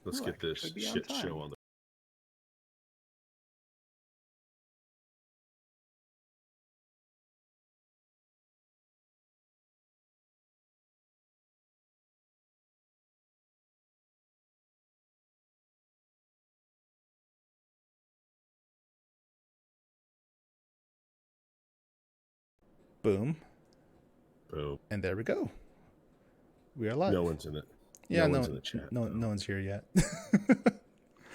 Let's get this shit show on the. Boom. Boom. And there we go. We are live. No one's in it. Yeah, no one's in the chat. No one's here yet.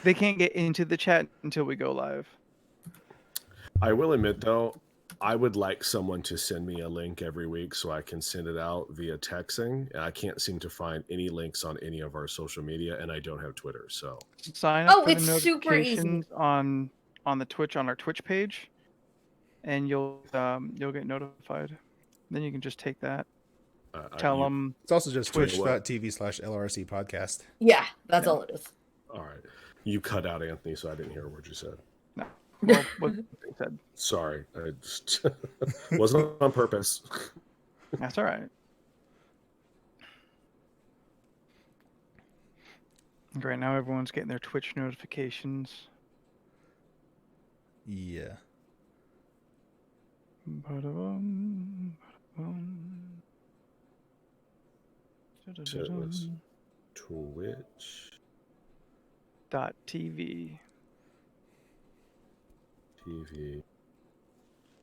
They can't get into the chat until we go live. I will admit, though, I would like someone to send me a link every week so I can send it out via texting. And I can't seem to find any links on any of our social media, and I don't have Twitter. So sign up for it's the super easy. notifications on the Twitch, on our Twitch page, and you'll get notified. Then you can just take that. Tell them. It's also just Twitch. twitch.tv/LRC podcast. Yeah, that's all it is. all right, you cut out Anthony, so I didn't hear a word you said. No. Well, what they said. Sorry, I just wasn't on purpose. That's all right. Right now, everyone's getting their Twitch notifications. Yeah. Ba-da-bum, ba-da-bum. So it was Twitch .tv. TV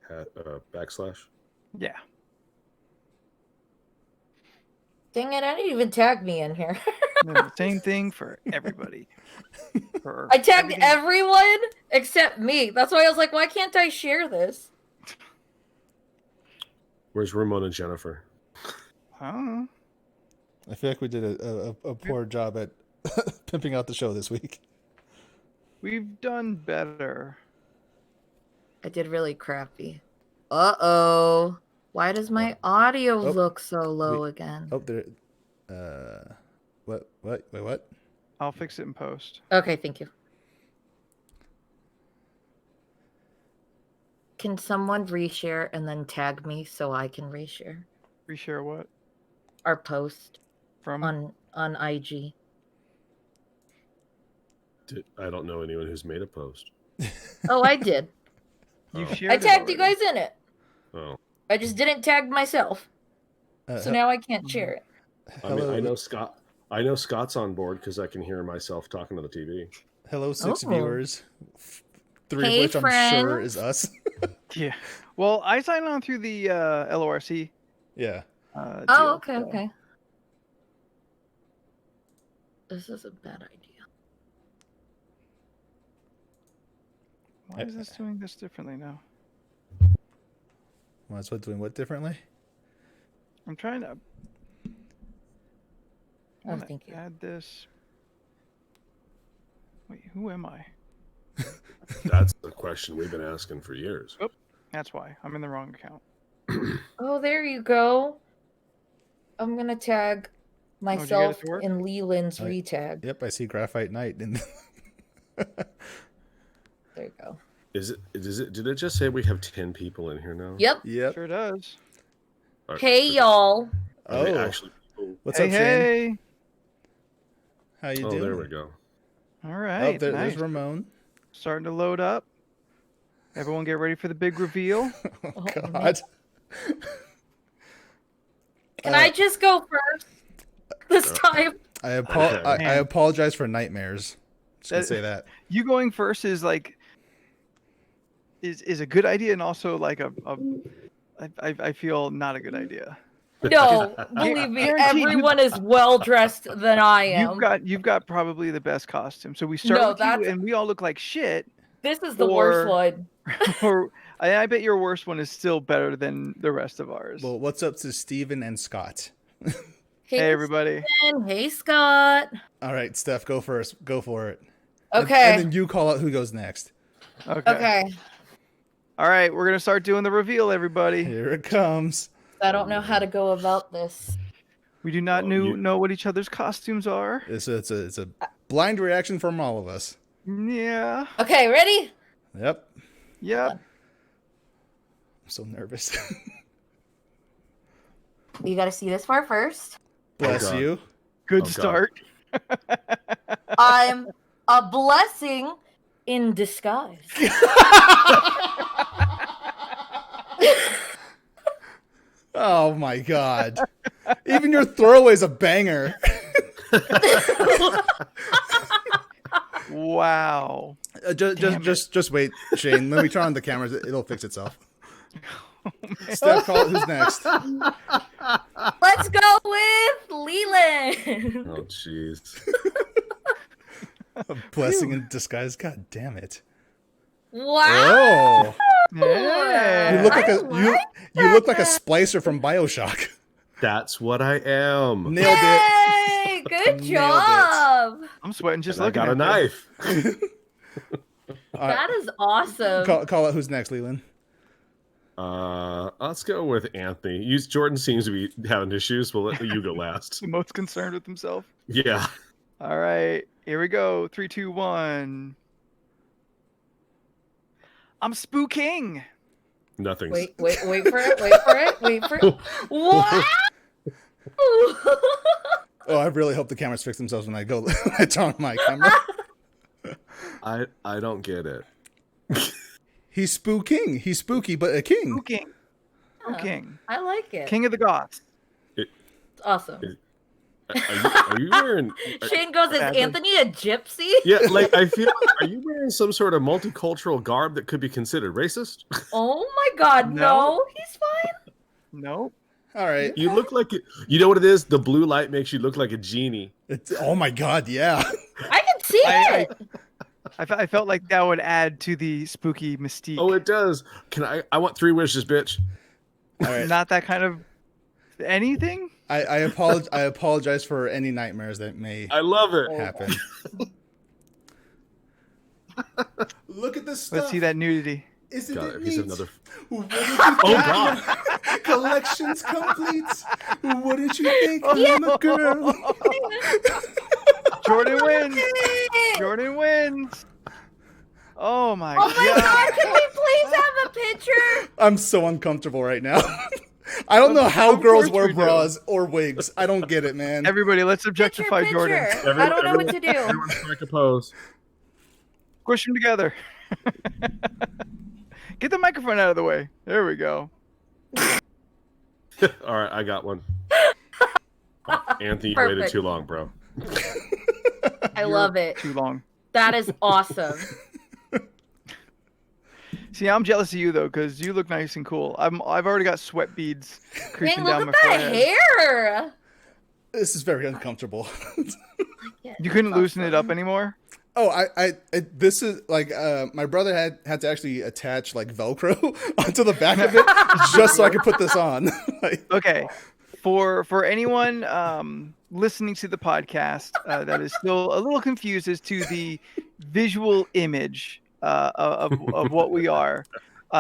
/ Yeah. Dang it, I didn't even tag me in here. The same thing for everybody. I tagged everyone except me. That's why I was like, why can't I share this? Where's Ramon and Jennifer? I don't know. I feel like we did a poor job at pimping out the show this week. We've done better. I did really crappy. Uh-oh. Why does my audio look so low again? Oh, there. What? Wait, what? I'll fix it in post. Okay, thank you. Can someone reshare and then tag me so I can reshare Reshare what? our post From? on IG? I don't know anyone who's made a post. Oh, I did. You Oh. shared I it tagged you already. guys in it. Oh, I just didn't tag myself. So now I can't share it. I mean, I know Scott. I know Scott's on board because I can hear myself talking to the TV. Hello, 6 Oh. viewers. 3 Hey, of which I'm sure friends. is us. Yeah. Well, I signed on through the LoRC. Yeah. Oh, deal, okay, so. okay. This is a bad idea. Why is this doing this differently now? Well, that's what doing what differently? I'm trying to Oh, thank you. add this. Wait, who am I? That's the question we've been asking for years. Oh, that's why. I'm in the wrong account. Oh, there you go. I'm gonna tag myself to work? in Leland's Oh, retag. Yep, I see Graphite Knight. There you go. Did it just say we have 10 people in here now? Yep. Yep. Sure does. Are- Hey, y'all. are they Oh. actually people? What's hey, up, Shane? hey. How you Oh, doing? there we go. All Oh, right. there's nice. Ramon. Starting to load up. Everyone get ready for the big reveal. Oh, Oh, God. Can I just go first this time? I Okay. apologize for nightmares. Just gonna say that. You going first is like is a good idea, and also like I feel not a good idea. No, believe me, Guaranteed, everyone is well dressed than I am. You've got probably the best costume. So we start No, with you, that's- and we all look like shit. This is the worst Or- one. Or I bet your worst one is still better than the rest of ours. Well, what's up to Steven and Scott? Hey everybody. Steven. Hey, Scott. All right, Steph, go first. Go for it. Okay. And then you call out who goes next. Okay. All right, we're gonna start doing the reveal, everybody. Here it comes. I don't know how to go about this. We do not know what each other's costumes are. It's a blind reaction from all of us. Yeah. Okay, ready? Yep. Yep. I'm so nervous. You got to see this far first. Bless God. you. Good Oh, God. start. I'm a blessing in disguise. Oh my god. Even your throwaway's a banger. Wow. Just wait, Shane. When we turn on the cameras, it'll fix itself. Steph, call it. Who's next? Let's go with Leland. Oh, jeez. A blessing in disguise. God damn it. Wow. Oh, Yeah. you look like I look like a that. splicer from BioShock. That's what I am. Nailed it. Yay! Good Nailed it. job. I'm sweating just And I looking got at a knife. All right, That is awesome. call out who's next, Leland. Let's go with Anthony. Jordan seems to be having issues. We'll let you go last. The most concerned with himself. Yeah. All right, here we go. 3, 2, 1. I'm spooking. Nothing's. Wait for it. What? Oh, I really hope the cameras fix themselves when I go. I turn on my camera. I don't get it. He's spooking. He's spooky, but a king. Spooking. Spooking. I like it. King of the Goths. It's awesome. Are you wearing? Shane goes, is Anthony a gypsy? Yeah, like I feel. Are you wearing some sort of multicultural garb that could be considered racist? Oh my god, no. He's fine. Nope. All right. You look like it. You know what it is? The blue light makes you look like a genie. Oh my god, yeah. I can see it. I felt like that would add to the spooky mystique. Oh, it does. I want 3 wishes, bitch. All right. Not that kind of anything. I apologize for any nightmares that may I love it. happen. Look at this stuff. Let's see that nudity. Isn't God, it if he's neat? another. What did you Oh think? God. Collections complete. Wouldn't you think I'm a girl? Jordan wins. Jordan wins. Oh my Oh my god, can we please have a picture? I'm so uncomfortable right now. I don't know how Of girls course wear we do. bras or wigs. I don't get it, man. Everybody, let's objectify Jordan. I don't know what to do. Everyone strike a pose. Squish them together. Get the microphone out of the way. There we go. All right, I got one. Anthony, you waited Perfect. too long, bro. I love it. Too long. That is awesome. See, I'm jealous of you though, because you look nice and cool. I've already got sweat beads creeping Dang, down look my at that forehead. hair. This is very uncomfortable. You couldn't loosen it up anymore. Oh, I this is like my brother had to actually attach like Velcro onto the back of it just so I could put this on. Like, Okay, for anyone listening to the podcast that is still a little confused as to the visual image of what we are,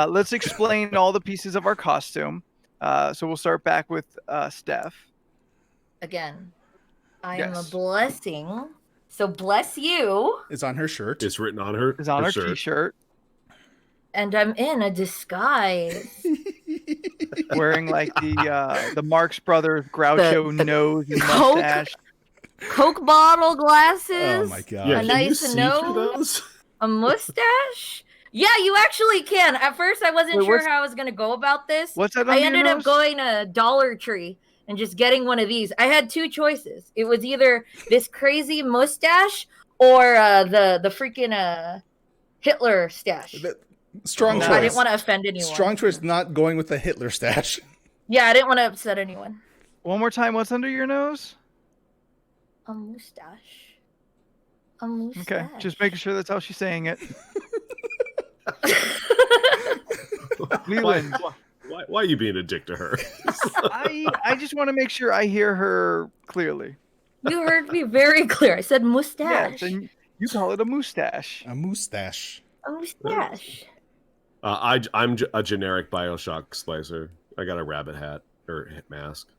let's explain all the pieces of our costume. So we'll start back with Steph. Again, I am a Yes. blessing. So bless you. it's on her shirt. It's written on her. Is on her shirt. t-shirt, And I'm in a disguise. wearing like the Marx Brothers Groucho The nose and Coke mustache. Coke bottle glasses. Oh my god. Yeah, A can nice you see through nose. those? A mustache? Yeah, you actually can. At first, I wasn't Wait, sure what's- how I was going to go about this. What's that I under your ended up nose? going to Dollar Tree and just getting one of these. I had 2 choices. It was either this crazy mustache or the freaking Hitler stash. Strong Oh. choice. I didn't want to offend anyone. Strong choice not going with the Hitler stash. Yeah, I didn't want to upset anyone. One more time. What's under your nose? A mustache. A mustache. Okay, just making sure that's how she's saying it. Leland. Why are you being a dick to her? I just want to make sure I hear her clearly. You heard me very clear. I said mustache. Yes, and you call it a mustache. A mustache. A mustache. I'm a generic BioShock splicer. I got a rabbit hat or mask.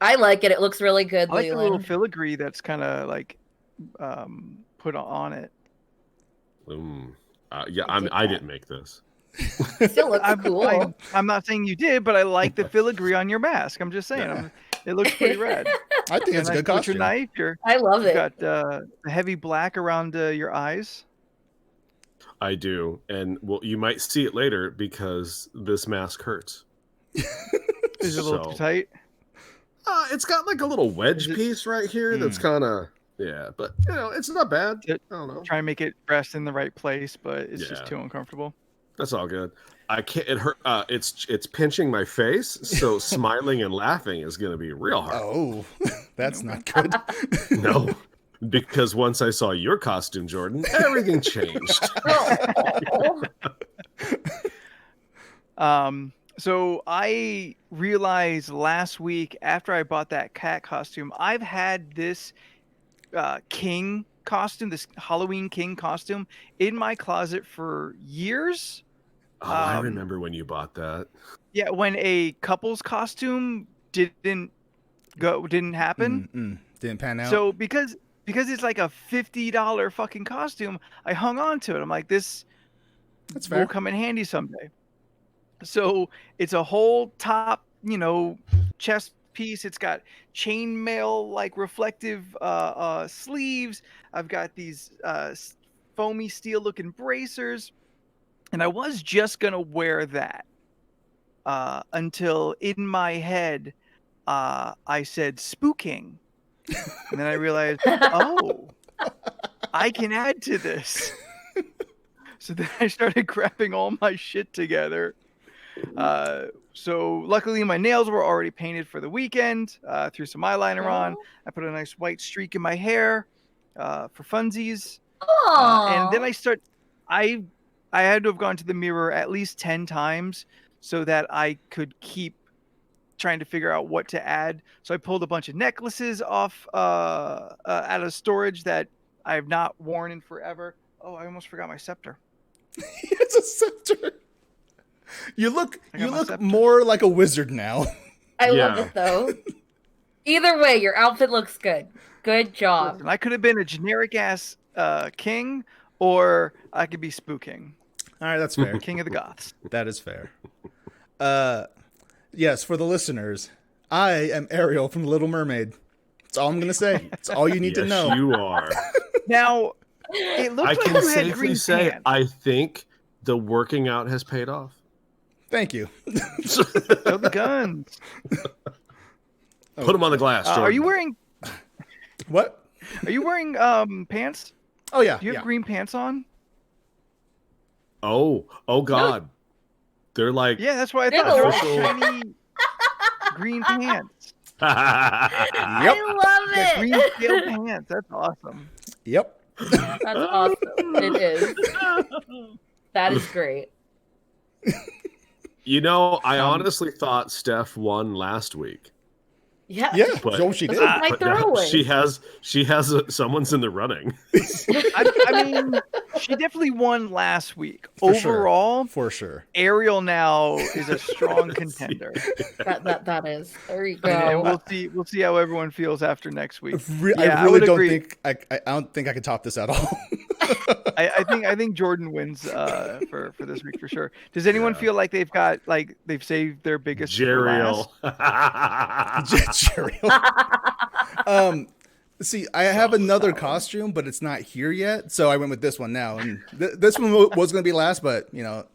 I like it. It looks really good, I like the little Leland. filigree that's kind of like put on it. Yeah, I dig I that. didn't make this. It still looks cool. I'm not saying you did, but I like the filigree on your mask. I'm just saying, it looks pretty rad. I think it's a good Butcher costume. knife. I love You it. got the heavy black around your eyes. I do, and well, you might see it later because this mask hurts. Is it a little too tight? It's got like a little wedge Is it- piece right here that's kind of but it's not bad. I don't know. Try and make it rest in the right place, but it's just Yeah. too uncomfortable. That's all good. I can't. It hurt. It's pinching my face, so smiling and laughing is going to be real hard. Oh, that's not good. No, because once I saw your costume, Jordan, everything changed. So I realized last week after I bought that cat costume, I've had this king costume, this Halloween king costume, in my closet for years. Oh, I remember when you bought that. Yeah, when a couple's costume didn't happen. Didn't pan out. So because it's like a $50 fucking costume, I hung on to it. I'm like, this That's fair. will come in handy someday. So it's a whole top, chest piece. It's got chainmail like reflective sleeves. I've got these foamy steel looking bracers, and I was just gonna wear that until in my head I said spooking, and then I realized, oh, I can add to this. So then I started grabbing all my shit together. So luckily my nails were already painted for the weekend. Threw some eyeliner on. I put a nice white streak in my hair for funsies. And then I had to have gone to the mirror at least 10 times so that I could keep trying to figure out what to add. So I pulled a bunch of necklaces off out of storage that I have not worn in forever. Oh, I almost forgot my scepter. It's a scepter. You look more like a wizard now. I love it though. Either way, your outfit looks good. Good job. Listen, I could have been a generic ass king, or I could be spooking. All right, that's fair. King of the Goths. That is fair. Yes, for the listeners, I am Ariel from The Little Mermaid. That's all I'm gonna say. That's all you need to know. You are. Now, it looks I like can you had safely green say pants. I think the working out has paid off. Thank you. Show the guns. Put them on the glass. Jordan. Are you wearing? What? Are you wearing pants? Oh yeah. Do you have green pants on? Oh God. They're like. Yeah, that's what I They're thought. They're official. shiny green pants. Yep. I love Green it. tail pants. That's awesome. Yep. That's awesome. It is. That is great. I honestly thought Steph won last week. Yeah. Yeah. But- So she did. My But now throwaway. she has someone's in the running. I mean, she definitely won last week. For sure. Overall, For sure. Ariel now is a strong contender. That is. There you And go. we'll see how everyone feels after next week. I would really don't agree. think I don't think I could top this at all. I think Jordan wins for this week for sure. Does anyone feel like they've saved their biggest for last? Jeriel. See, I have another costume, but it's not here yet, so I went with this one now. And this one was going to be last, but it's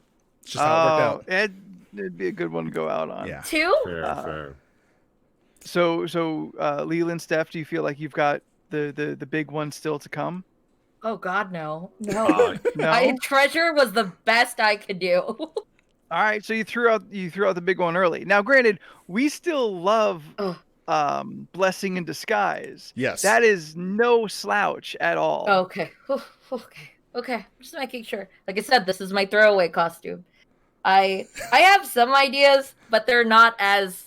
just how it worked out. It'd be a good one to go out on. Yeah. 2? Fair. So Leland, Steph, do you feel like you've got the big one still to come? Oh God, no. No. No. Treasure was the best I could do. All right, so you threw out the big one early. Now, granted, we still love Blessing in Disguise. Yes. That is no slouch at all. Okay. Okay. Just making sure. Like I said, this is my throwaway costume. I have some ideas, but they're not as.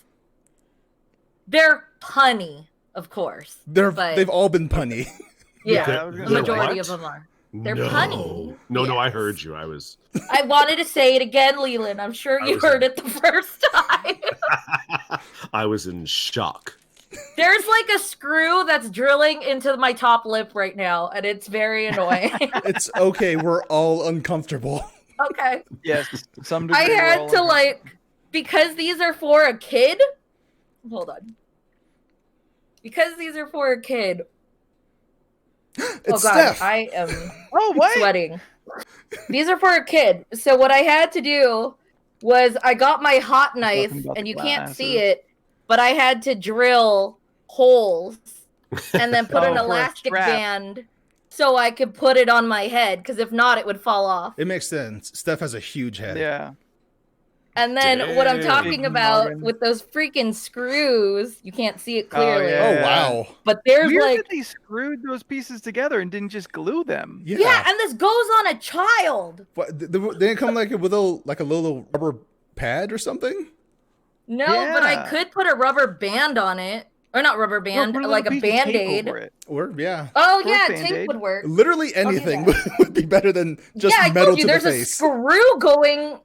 They're punny, of course. They've all been punny. I Yeah, was the gonna say, majority what? of them are. They're no. punny. No, I Yes. heard you. I was. I wanted to say it again, Leland. I'm sure you heard it the first time. I was in shock. There's like a screw that's drilling into my top lip right now, and it's very annoying. It's okay. We're all uncomfortable. Okay. Yes, to some degree. I we're had all to uncomfortable. because these are for a kid. Hold on. because these are for a kid. It's God, Steph. I am Oh, what? sweating. These are for a kid. So what I had to do was I got my hot knife, Talking about and the you can't see glasses. it, but I had to drill holes and then put Oh, an for a elastic strap. band so I could put it on my head, because if not, it would fall off. It makes sense. Steph has a huge head. Yeah. And then what I'm Dang. talking Big about noggin. with those freaking screws, you can't see it clearly. yeah. Oh wow. But there's Weird like, that they screwed those pieces together and didn't just glue them. Yeah. yeah, and this goes on a child. What, they didn't come like with a little rubber pad or something. No, but I Yeah. could put a rubber band on it. Or not rubber Or band, put like a little piece of tape band-aid. over it. Or yeah, Oh, Or yeah, Band-Aid. tape would work. literally anything that. would be better than just Yeah, I metal told you to the there's a face. screw going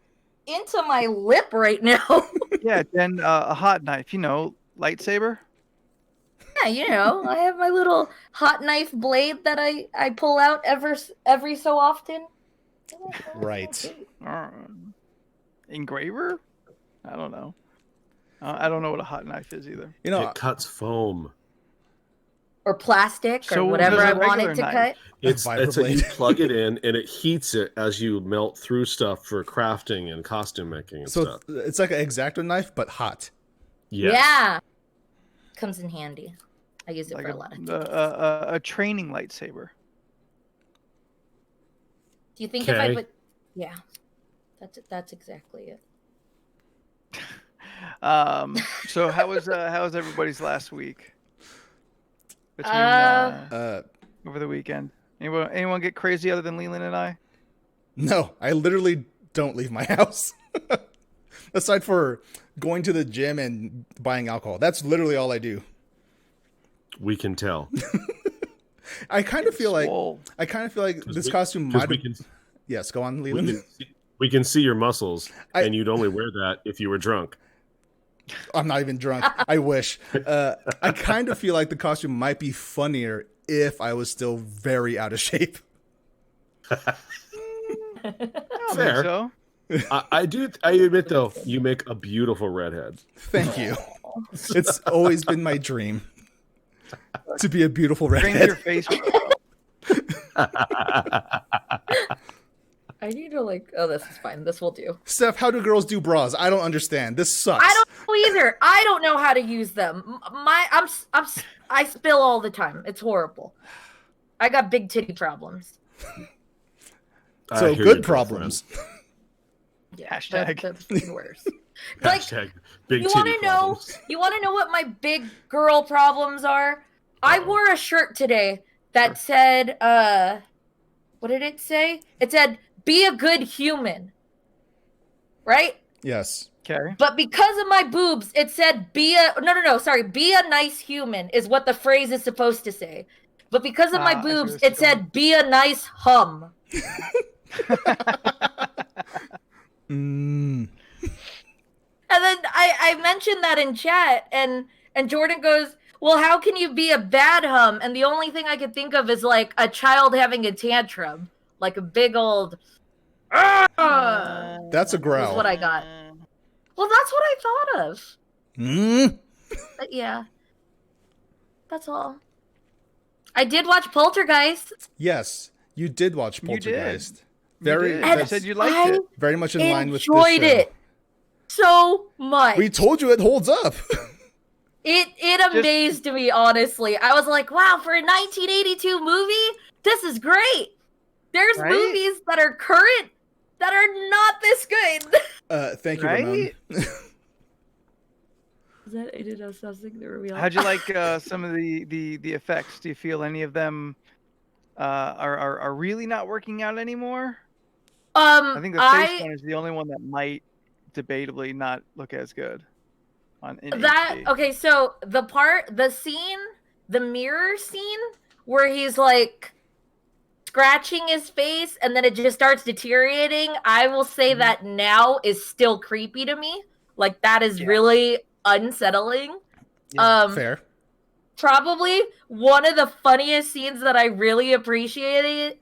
into my lip right now. Yeah, then a hot knife, lightsaber. Yeah, I have my little hot knife blade that I pull out every so often. Right. Engraver? I don't know. I don't know what a hot knife is either. It cuts foam. Or plastic, So or whatever does a I want it regular to knife. cut. It's vibroblade. it's a, you plug it in and it heats it as you melt through stuff for crafting and costume making and So stuff. it's like an X-Acto knife, but hot. Yes. Yeah. Comes in handy. I use it Like for a lot of things. a training lightsaber. Do you think if I Okay. put... Yeah. That's exactly it. So how was everybody's last week? Between over the weekend. Anyone get crazy other than Leland and I? No, I literally don't leave my house. Aside for going to the gym and buying alcohol. That's literally all I do. We can tell. I kind of feel like Swole. this costume Because might have... Yes, go on, Leland. we can see your muscles, I- and you'd only wear that if you were drunk. I'm not even drunk. I wish. I kind of feel like the costume might be funnier if I was still very out of shape. I don't Fair. think so. I do. I admit though, you make a beautiful redhead. Thank you. It's always been my dream to be a beautiful Bring redhead. your face. I need to oh, this is fine. This will do. Steph, how do girls do bras? I don't understand. This sucks. I don't know either. I don't know how to use them. I spill all the time. It's horrible. I got big titty problems. I So hear good you, problems. Yeah, Hashtag. that's even worse. girlfriend. Like, Hashtag big you titty want to know? problems. You want to know what my big girl problems are? I wore a shirt today that said, what did it say? It said, "Be a good human." Right? Yes. Okay. But because of my boobs, it said, "Be a nice human," is what the phrase is supposed to say. But because of my I see boobs, where it it's going. said, "Be a nice hum." Mm. And then I mentioned that in chat, and Jordan goes, "Well, how can you be a bad hum?" And the only thing I could think of is like a child having a tantrum, like a big old. That's a Was growl. what I got. Well, that's what I thought of. Mm. But yeah, that's all. I did watch Poltergeist. Yes, you did watch You did. Poltergeist. You Very, did. And You said you liked I it. very much in line with this enjoyed show. it so much. We told you it holds up. It amazed me, honestly. I was like, wow, for a 1982 movie, this is great. There's Right? movies that are current that are not this good. Thank you, Right? Ramon. Is that I did know something that real? How'd you like some of the effects? Do you feel any of them are really not working out anymore? I think the face one is the only one that might debatably not look as good on in HD. Okay, so the mirror scene where he's like scratching his face and then it just starts deteriorating, I will say that now is still creepy to me. Like that is really unsettling. Yeah. Fair. Probably one of the funniest scenes that I really appreciated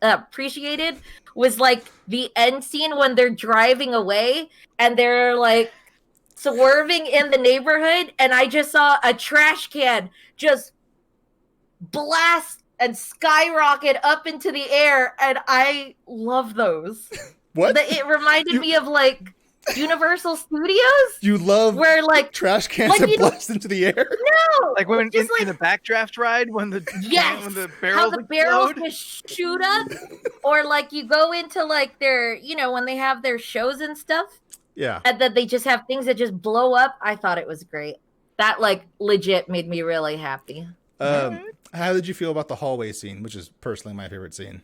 was like the end scene when they're driving away and they're like swerving in the neighborhood, and I just saw a trash can just blast and skyrocket up into the air, and I love those. What? It reminded me of like Universal Studios, You love where like trash cans like, that you know- blast into the air? no, Like when just in the backdraft ride when the yes, when the how barrels the barrels explode. just shoot up, or like you go into like their, you know, when they have their shows and stuff, Yeah. and then they just have things that just blow up. I thought it was great. That like legit made me really happy. How did you feel about the hallway scene, which is personally my favorite scene?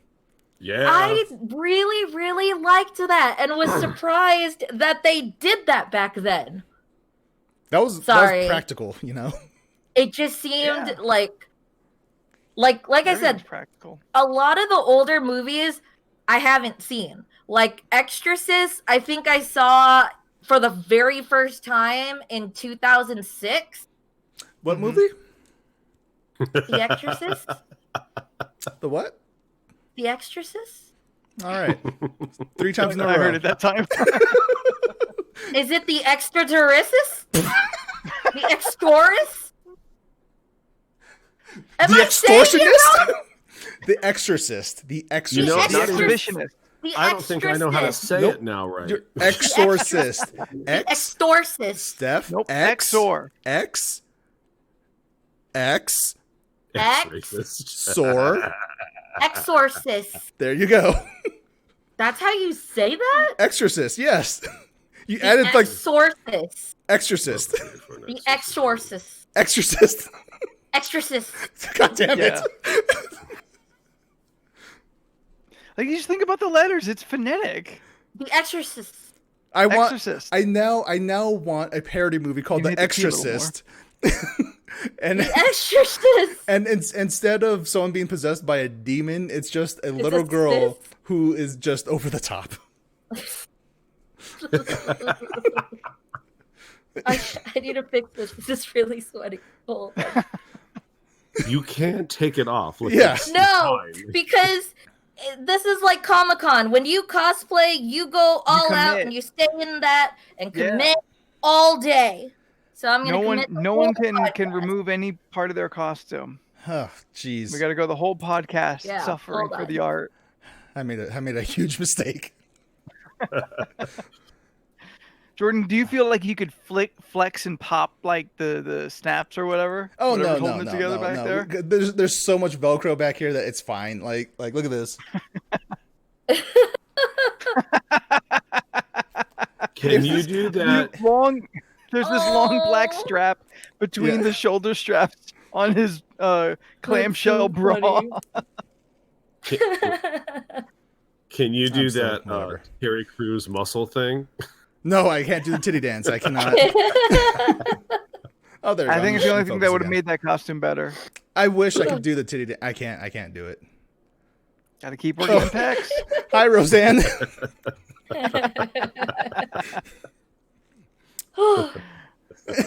Yeah. I really, really liked that and was surprised that they did that back then. That was Sorry. practical, you know? It just seemed Yeah. like I Very said, much practical. a lot of the older movies I haven't seen. Like Exorcist, I think I saw for the very first time in 2006. What movie? The Exorcist? The what? The Exorcist? All right. 3 times in a row. I heard it that time. Is it the Extraterrestrials? The Extorus? Am The I saying it Extortionist? wrong? The Exorcist. The Exorcist. You know, the not even- exhibitionist. The I don't think I know how to Exorcist. say Nope. it now, right? You're Exorcist. X. Exorcist. Steph. Nope. X. Exor. X. X. X. Racist. Sor. Exorcist. There you go. That's how you say that? Exorcist. Yes. You The added like Exorcist. Exorcist. The Exorcist. Exorcist. Exorcist. God damn it. Yeah. Like you just think about the letters. It's phonetic. The Exorcist. I want. Exorcist. I now want a parody movie called You The need to keep it a little Exorcist. and The Exorcist. and instead of someone being possessed by a demon, it's just a little a girl sis. who is just over the top. I need to fix this. This is really sweaty. Hold on. You can't take it off. Like, Yeah. it's No, fine. because this is like Comic-Con. When you cosplay, you go all out commit. and you stay in that and Yeah. commit all day. So I'm gonna No one, commit the no whole one can podcast. remove any part of their costume. Oh, jeez. We got to go the whole podcast Yeah, suffering hold for on. the art. I made a huge mistake. Jordan, do you feel like you could flex and pop like the snaps or whatever? Oh Whatever's no, holding it together back there. There's so much Velcro back here that it's fine. Like look at this. Can you do that? There's this long black Oh. strap between Yeah. the shoulder straps on his clamshell so bra. funny. Can you do I'm so- that whatever. Terry Crews muscle thing? No, I can't do the titty dance. I cannot. Oh, there. we I go. think it's the only thing that Focus would have again. made that costume better. I wish I could do the titty dance. I can't do it. Got to keep working on pecs. Hi, Roseanne.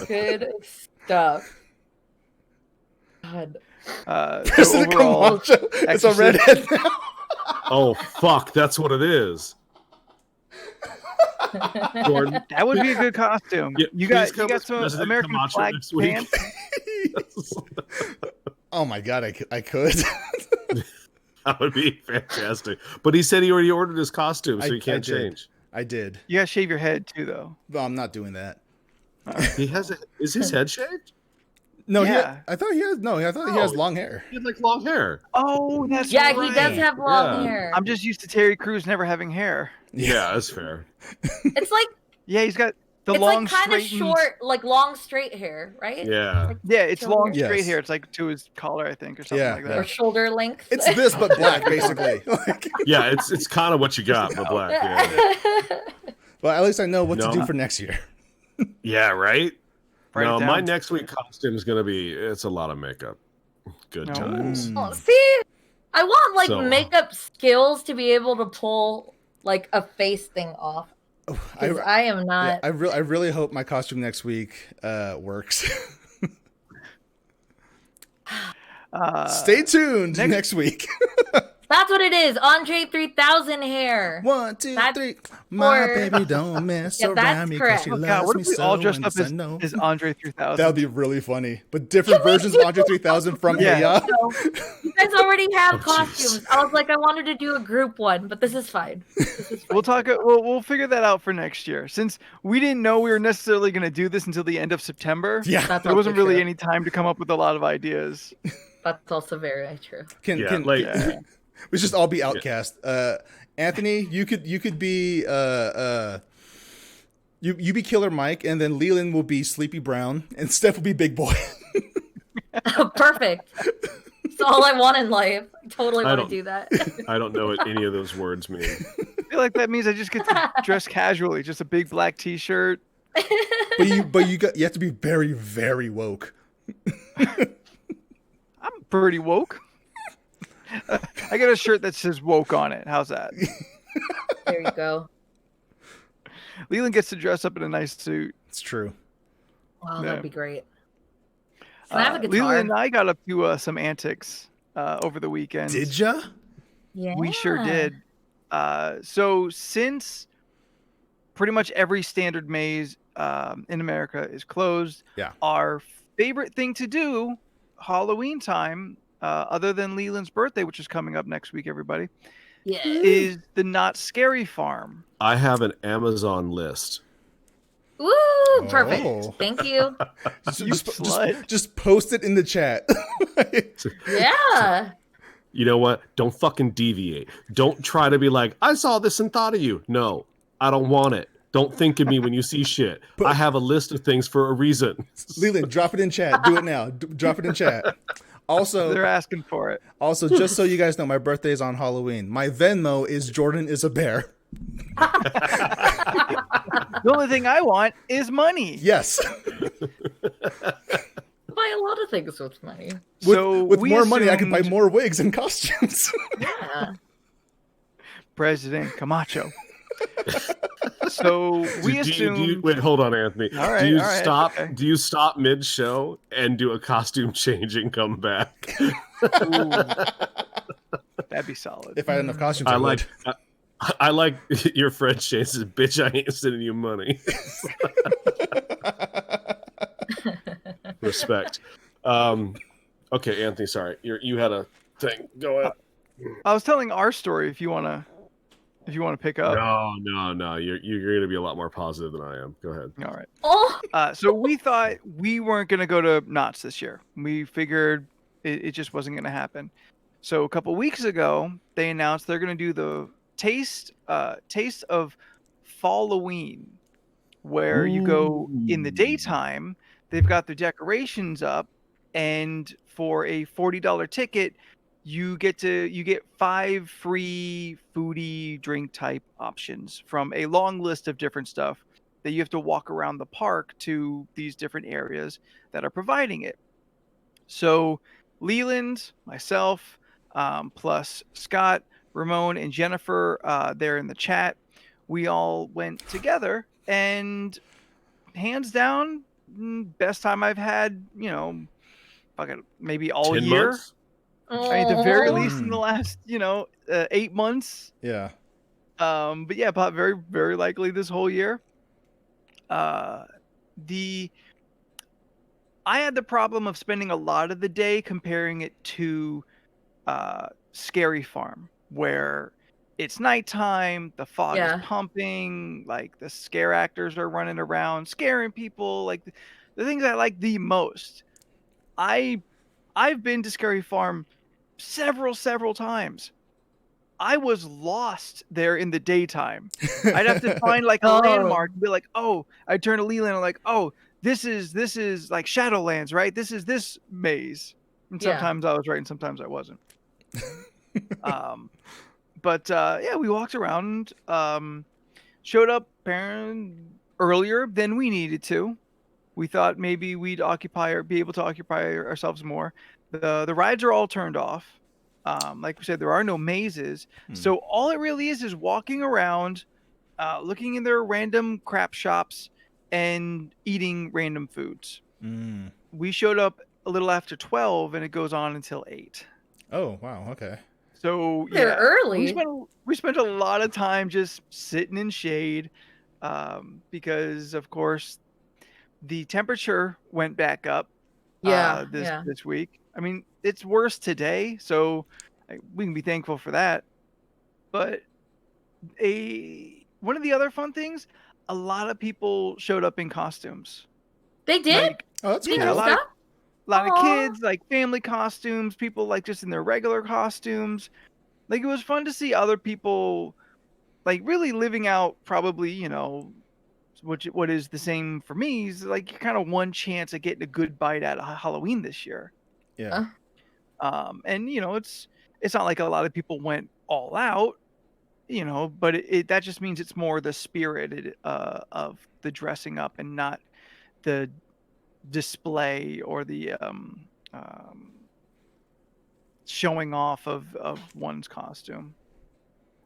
Good stuff. God. So President overall, Camacho. It's a Exorcist. redhead now. Oh fuck, that's what it is. Jordan, that would be a good costume. Yeah, you please got come with some President American Camacho flag next week. pants. Oh my god, I could. That would be fantastic. But he said he already ordered his costume, so I- he can't I did. change. I did. You got to shave your head too, though. No, I'm not doing that. He has is his head shaved? No, Yeah. I thought he has. No, I thought he has No. long hair. He had like long hair. Oh, that's Yeah, right. he does have long Yeah. hair. I'm just used to Terry Crews never having hair. Yeah, that's fair. It's like Yeah, he's got the it's long, like kind of straightened- short, like long straight hair, right? Yeah. Yeah, it's long, Yes. straight hair. It's like to his collar, I think, or something Yeah, like Or that. shoulder length. It's this, but black, basically. Like, Yeah, it's kind of what you got, but black. Yeah, well, at least I know what No. to do for next year. yeah right? Write it No, down. my next week costume is going to be, it's a lot of makeup. Good No. times. Oh, see, I want like So- makeup skills to be able to pull like a face thing off. 'Cause I am Yeah, not. I really hope my costume next week works. Uh, Stay tuned next- next week. That's what it is. Andre 3000 hair. 1, 2, That's 3. My for- baby don't mess Yeah, that's around me because correct. she Oh, God, loves what me if we so. all dressed and up I know. as Andre 3000? That would be really funny. But different versions of Andre 3000 from Yeah. AI. So, you guys already have Oh, jeez. costumes. I was like, I wanted to do a group one, but this is fine. This is fine. We'll talk. We'll figure that out for next year. Since we didn't know we were necessarily going to do this until the end of September, Yeah. That's there wasn't also really true. any time to come up with a lot of ideas. That's also very true. We should all be outcast. Anthony, you could be you be Killer Mike, and then Leland will be Sleepy Brown, and Steph will be Big Boy. Perfect. It's all I want in life. I totally I want to don't- do that. I don't know what any of those words mean. I feel like that means I just get to dress casually, just a big black T-shirt. but you have to be very, very woke. I'm pretty woke. I got a shirt that says woke on it. How's that? There you go. Leland gets to dress up in a nice suit. It's true. Wow, Yeah. that'd be great. Can I have a guitar? Leland and I got up to some antics over the weekend. Did ya? Yeah. We sure did. So since pretty much every standard maze in America is closed, Yeah. our favorite thing to do, Halloween time, other than Leland's birthday, which is coming up next week, everybody, Yeah. is the Not Scary Farm. I have an Amazon list. Woo! Perfect. Oh. Thank you. You slut. Just post it in the chat. Yeah. You know what? Don't fucking deviate. Don't try to be like, I saw this and thought of you. No, I don't want it. Don't think of me when you see shit. I have a list of things for a reason. Leland, drop it in chat. Do it now. Drop it in chat. Also, They're asking for it. Also, just so you guys know, my birthday is on Halloween. My Venmo is Jordan is a bear. The only thing I want is money. Yes. Buy a lot of things with money. With we more money, I can buy assumed more wigs and costumes. Yeah. President Camacho. So we assumed. Wait, hold on, Anthony. All right, do you all right, stop? okay. Do you stop mid-show and do a costume change and come back? Ooh, that'd be solid. If I had enough costumes, I I like. would. I like your friend Shane says, "Bitch, I ain't sending you money." Respect. Okay, Anthony. Sorry, you had a thing. Go ahead. I was telling our story. If you wanna pick up. No. You're gonna be a lot more positive than I am. Go ahead. All right. Oh, So we thought we weren't gonna go to Knott's this year. We figured it just wasn't gonna happen. So a couple weeks ago, they announced they're gonna do the taste of Falloween, where you go in the daytime. They've got their decorations up, and for a $40 ticket, you get 5 free foodie drink type options from a long list of different stuff that you have to walk around the park to these different areas that are providing it. So Leland, myself, plus Scott, Ramon, and Jennifer, there in the chat, we all went together, and hands down, best time I've had, fucking maybe all 10 year. months? I mean, at the very Oh. least in the last, 8 months. Yeah. But yeah, but very, very likely this whole year. I had the problem of spending a lot of the day comparing it to Scary Farm, where it's nighttime, the fog Yeah. is pumping, like the scare actors are running around scaring people, like the things I like the most. I've been to Scary Farm several times. I was lost there in the daytime. I'd have to find like a Oh. landmark and be like, oh, I'd turn to Leland and like, oh, this is like Shadowlands, right? This is this maze. And Yeah. sometimes I was right and sometimes I wasn't. But yeah, we walked around, showed up earlier than we needed to. We thought maybe we'd be able to occupy ourselves more. The rides are all turned off. Like we said, there are no mazes. So all it really is walking around, looking in their random crap shops and eating random foods. We showed up a little after 12 and it goes on until 8. Oh, wow. Okay. So They're early. we spent a lot of time just sitting in shade, because of course the temperature went back up Yeah, this yeah. this week. I mean, it's worse today, so we can be thankful for that. But one of the other fun things, a lot of people showed up in costumes. They did? Like, Oh, that's They yeah, cool. dressed up? a lot of Aw. kids, like family costumes, people like just in their regular costumes. Like, it was fun to see other people like really living out probably, what is the same for me is like kind of one chance at getting a good bite out of Halloween this year. Yeah. And it's not like a lot of people went all out, but that just means it's more the spirit of the dressing up and not the display or the showing off of one's costume.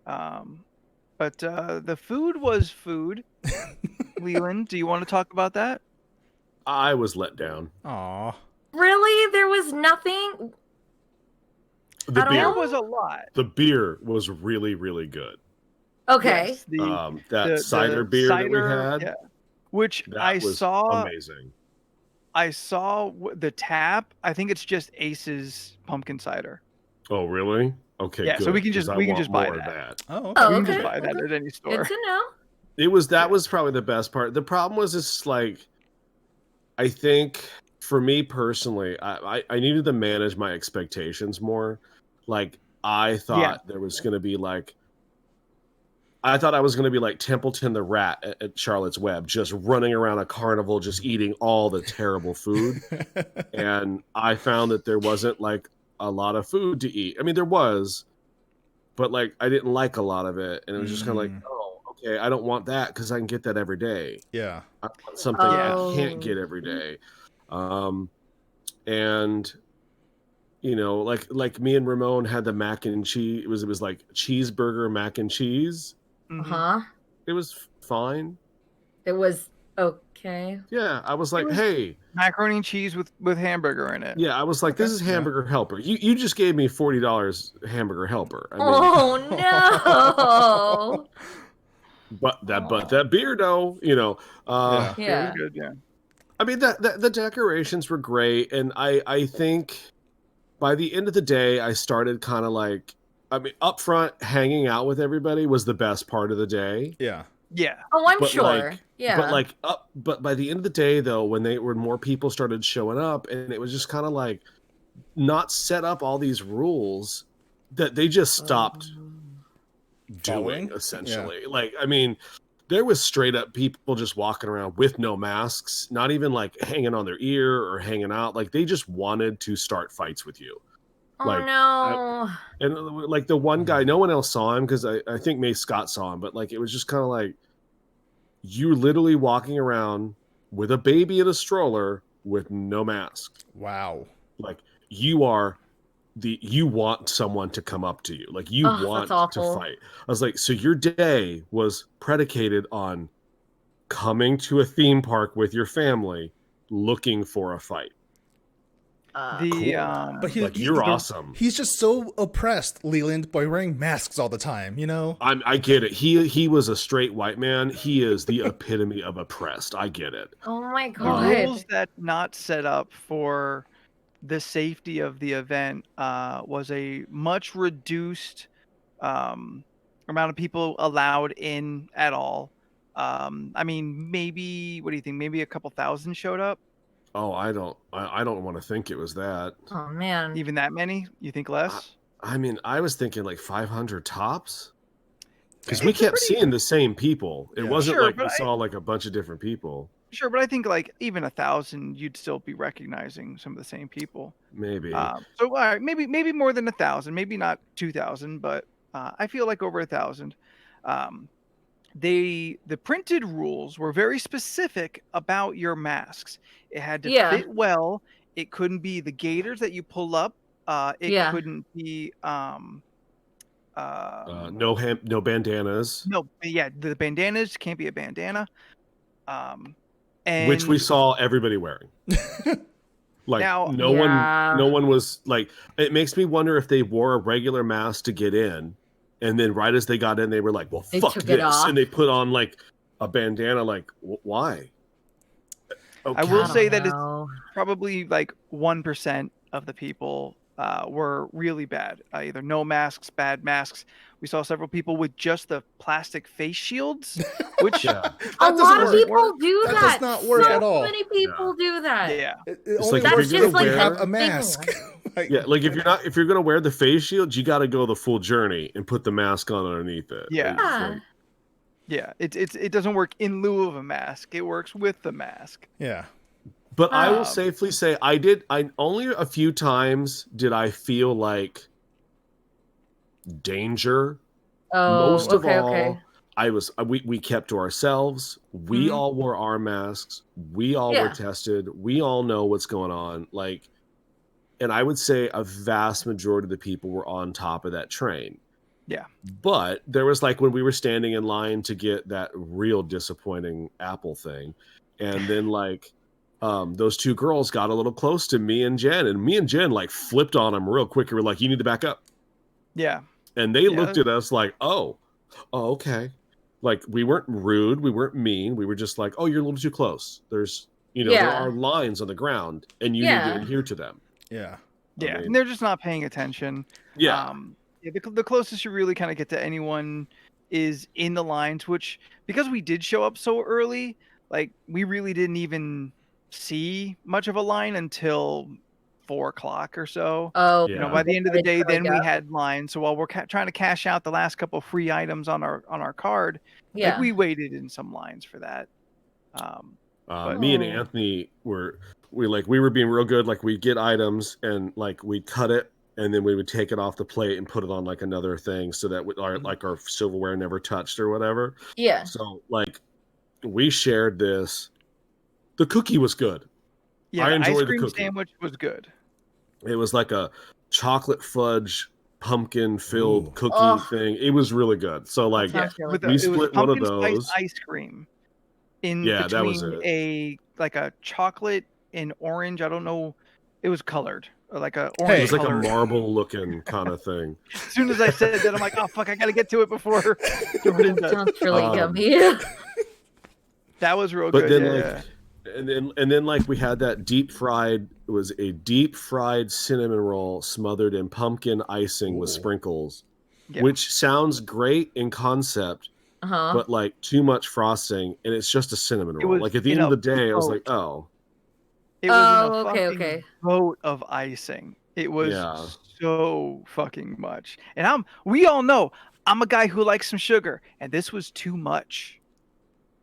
But the food was food. Leland, do you want to talk about that? I was let down. Aw. Really? There was nothing? The At beer, There all? was a lot. the beer was really, really good. Okay. Yes, That cider beer that we cider, had, yeah, which that I was saw. amazing. I saw the tap. I think it's just Ace's pumpkin cider. Oh, really? Okay, Yeah, good. so we can 'cause just I we can want just buy more of that. Oh, okay. Oh, We can okay. just buy that Okay. at any Good store. to know. That Yeah. was probably the best part. The problem was just like, I think for me personally, I needed to manage my expectations more. Like I thought there was going to be like, I thought I was going to be like Templeton the rat at Charlotte's Web, just running around a carnival, just eating all the terrible food. And I found that there wasn't like a lot of food to eat. I mean, there was, but like I didn't like a lot of it, and it was just kind of like, oh, okay, I don't want that because I can get that every day. Yeah. I want something Yeah. I can't get Oh. every day. And like me and Ramon had the mac and cheese. It was like cheeseburger mac and cheese. Mhm. Uh-huh. It was fine. It was okay. Yeah, I was like, was- hey, Macaroni and cheese with hamburger in it. yeah, I was like, this is Hamburger Helper. You just gave me $40 Hamburger Helper. I mean, Oh no. but that beer though, Yeah. It was Yeah. good. Yeah. I mean, the decorations were great, and I think by the end of the day, I started kind of like, I mean, up front, hanging out with everybody was the best part of the day. Yeah. Yeah. Oh, I'm But sure. like, Yeah. but by the end of the day, though, when more people started showing up, and it was just kind of like not set up all these rules that they just stopped doing, Following? essentially. Like, I mean, there was straight up people just walking around with no masks, not even like hanging on their ear or hanging out. Like they just wanted to start fights with you. Oh like, no. And like the one guy, no one else saw him because I think May Scott saw him, but like it was just kind of like you literally walking around with a baby in a stroller with no mask. Wow. Like you want someone to come up to you. Like you want that's to awful. fight. I was like, so your day was predicated on coming to a theme park with your family looking for a fight. But Like you're awesome. He's just so oppressed, Leland, by wearing masks all the time, you know? I get it. He was a straight white man. He is the epitome of oppressed. I get it. Oh my the god. rules that not set up for the safety of the event was a much reduced amount of people allowed in at all. I mean, maybe, what do you think? Maybe a couple thousand showed up? Oh, I don't want to think it was that. Oh man. Even that many? You think less? I mean, I was thinking like 500 tops. Because we kept seeing the same people. It wasn't Sure, like we but saw like a bunch of different people. Sure, but I think like even 1,000, you'd still be recognizing some of the same people. Maybe. So all right, maybe more than 1,000, maybe not 2,000, but I feel like over 1,000. The printed rules were very specific about your masks. It had to fit well. It couldn't be the gaiters that you pull up. It couldn't be no bandanas. No, yeah, the bandanas can't be a bandana. And which we saw everybody wearing. Like Now- no one was like. It makes me wonder if they wore a regular mask to get in, and then right as they got in, they were like, "Well, They fuck took it this," off. and they put on like a bandana. Like, why? Okay. I will I say don't that it's know. probably like 1% of the people were really bad. Either no masks, bad masks. We saw several people with just the plastic face shields, which Yeah. A That doesn't lot of work. people do That that. does not work so at all. many people do that. yeah, It It's only like if works you're if gonna you wear- have a mask. Like, Yeah, like if you're gonna wear the face shield, you got to go the full journey and put the mask on underneath it. Yeah. It's like- yeah. It doesn't work in lieu of a mask. It works with the mask. yeah. But I will Um, safely say I only a few times did I feel like danger. Oh, Most of okay, all, okay. we kept to ourselves. We Mhm. all wore our masks. We all were Yeah. tested. We all know what's going on. Like, and I would say a vast majority of the people were on top of that train. Yeah. But there was like when we were standing in line to get that real disappointing Apple thing, and then like those two girls got a little close to me and Jen like flipped on them real quick and were like, "You need to back up." Yeah. And they Yeah. looked at us like, oh, okay. Like we weren't rude, we weren't mean, we were just like, oh, you're a little too close. There's, there Yeah. are lines on the ground, and you need Yeah. to adhere to them. Yeah. Yeah. mean- And they're just not paying attention. Yeah, Yeah, the closest you really kind of get to anyone is in the lines, which because we did show up so early, like we really didn't even see much of a line until 4 o'clock or so. Oh, Yeah. You know, by the end of the day, then we Yeah. had lines. So while we're trying to cash out the last couple free items on our card, Yeah. like we waited in some lines for that. But- me and Oh. Anthony we were being real good. Like we'd get items and like we'd cut it, and then we would take it off the plate and put it on like another thing so that our silverware never touched or whatever. Yeah. So like we shared this. The cookie was good. Yeah, I the ice enjoyed the cream cookie. sandwich was good. It was like a chocolate fudge pumpkin filled Ooh. cookie Oh. thing. It was really good. So like That sounds really With good. we it was split one of pumpkin spice those. ice cream in Yeah, that was between it. a chocolate and orange. I don't know. It was colored like a It orange was like a color. marble looking kind of thing. As soon as I said that, I'm like, oh fuck, I gotta get to it before Jordan does. Sounds really Um, yummy. That was real But good. then yeah, like and then like we had that deep fried, it was a deep fried cinnamon roll smothered in pumpkin icing with Ooh. sprinkles, Yeah. which sounds great in concept, Uh-huh. but like too much frosting, and it's just a cinnamon It roll. was Like at the in end of a the day, I was like, boat. oh, It was in Oh, a okay, fucking okay. boat of icing. It was Yeah. so fucking much. And we all know I'm a guy who likes some sugar, and this was too much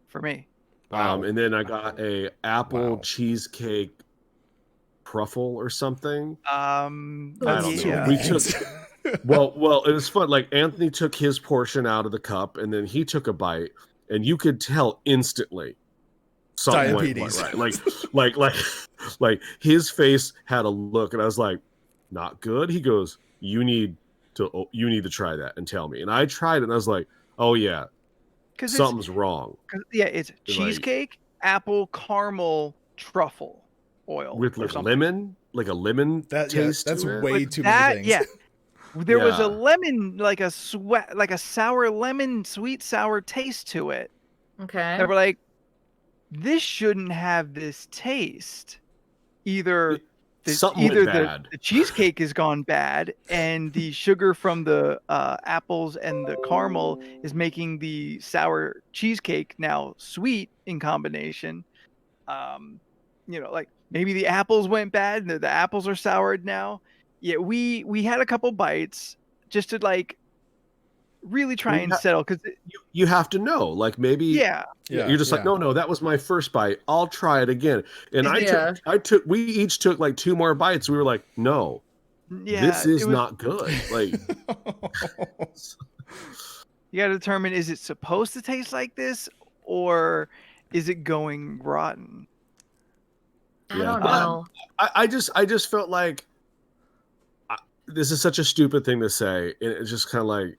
for me. Wow. And then I got a apple Wow. cheesecake truffle or something. I I don't know. yeah. We took well, it was fun. Like Anthony took his portion out of the cup, and then he took a bite, and you could tell instantly something went Diabetes. right. Like his face had a look, and I was like, "Not good." He goes, "You need to try that and tell me." And I tried it, and I was like, "Oh yeah, Because something's wrong." it's like- cheesecake, apple, caramel, truffle oil With or like something. lemon, taste. That's to it. way With too that, many things. yeah. There was Yeah. a lemon, like a sour lemon, sweet sour taste to it. Okay. They were like, this shouldn't have this taste. Either Something went bad. the cheesecake has gone bad, and the sugar from the apples and the caramel is making the sour cheesecake now sweet in combination. Like maybe the apples went bad, and the apples are soured now. Yeah, we had a couple bites just to like really try and settle because You have to know, like maybe yeah. you're just like, no, that was my first bite. I'll try it again. And Yeah. we each took like 2 more bites. We were like, no, this is not good. Like, You got to determine, is it supposed to taste like this or is it going rotten? I Yeah, don't but- know. I just felt like this is such a stupid thing to say. And it's just kind of like,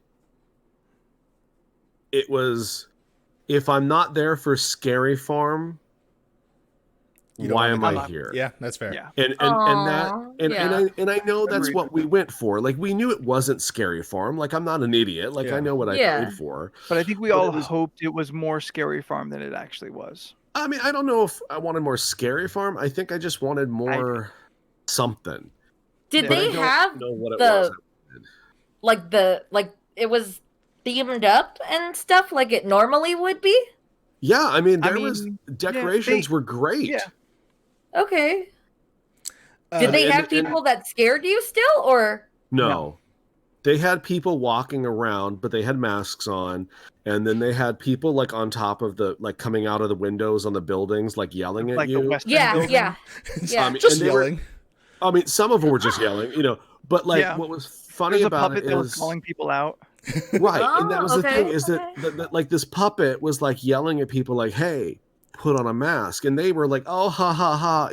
it was, if I'm not there for Scary Farm, You don't why wanna am go. I here? Yeah, that's fair. Yeah. And I know that's Agreed. what we went for. Like we knew it wasn't Scary Farm. Like I'm not an idiot. Like Yeah. I know what I Yeah. paid for. But I think we But all it was- hoped it was more Scary Farm than it actually was. I mean, I don't know if I wanted more Scary Farm. I think I just wanted more something. Did Yeah. But I they don't have know what it the was. like it was themed up and stuff like it normally would be? Yeah, I mean, I was mean, decorations were great. yeah. Okay. Did they and- have people that scared you still, or No. They had people walking around, but they had masks on, and then they had people like on top of the like coming out of the windows on the buildings, like yelling at Like the you. Western yeah, building? yeah, yeah. Just and they were- yelling. I mean, some of them were just yelling, but like Yeah. what was funny There's a about puppet it that was is calling people out. right, Oh, and that was the okay, thing is that like this puppet was like yelling at people like, "Hey, put on a mask," and they were like, "Oh, ha ha ha!"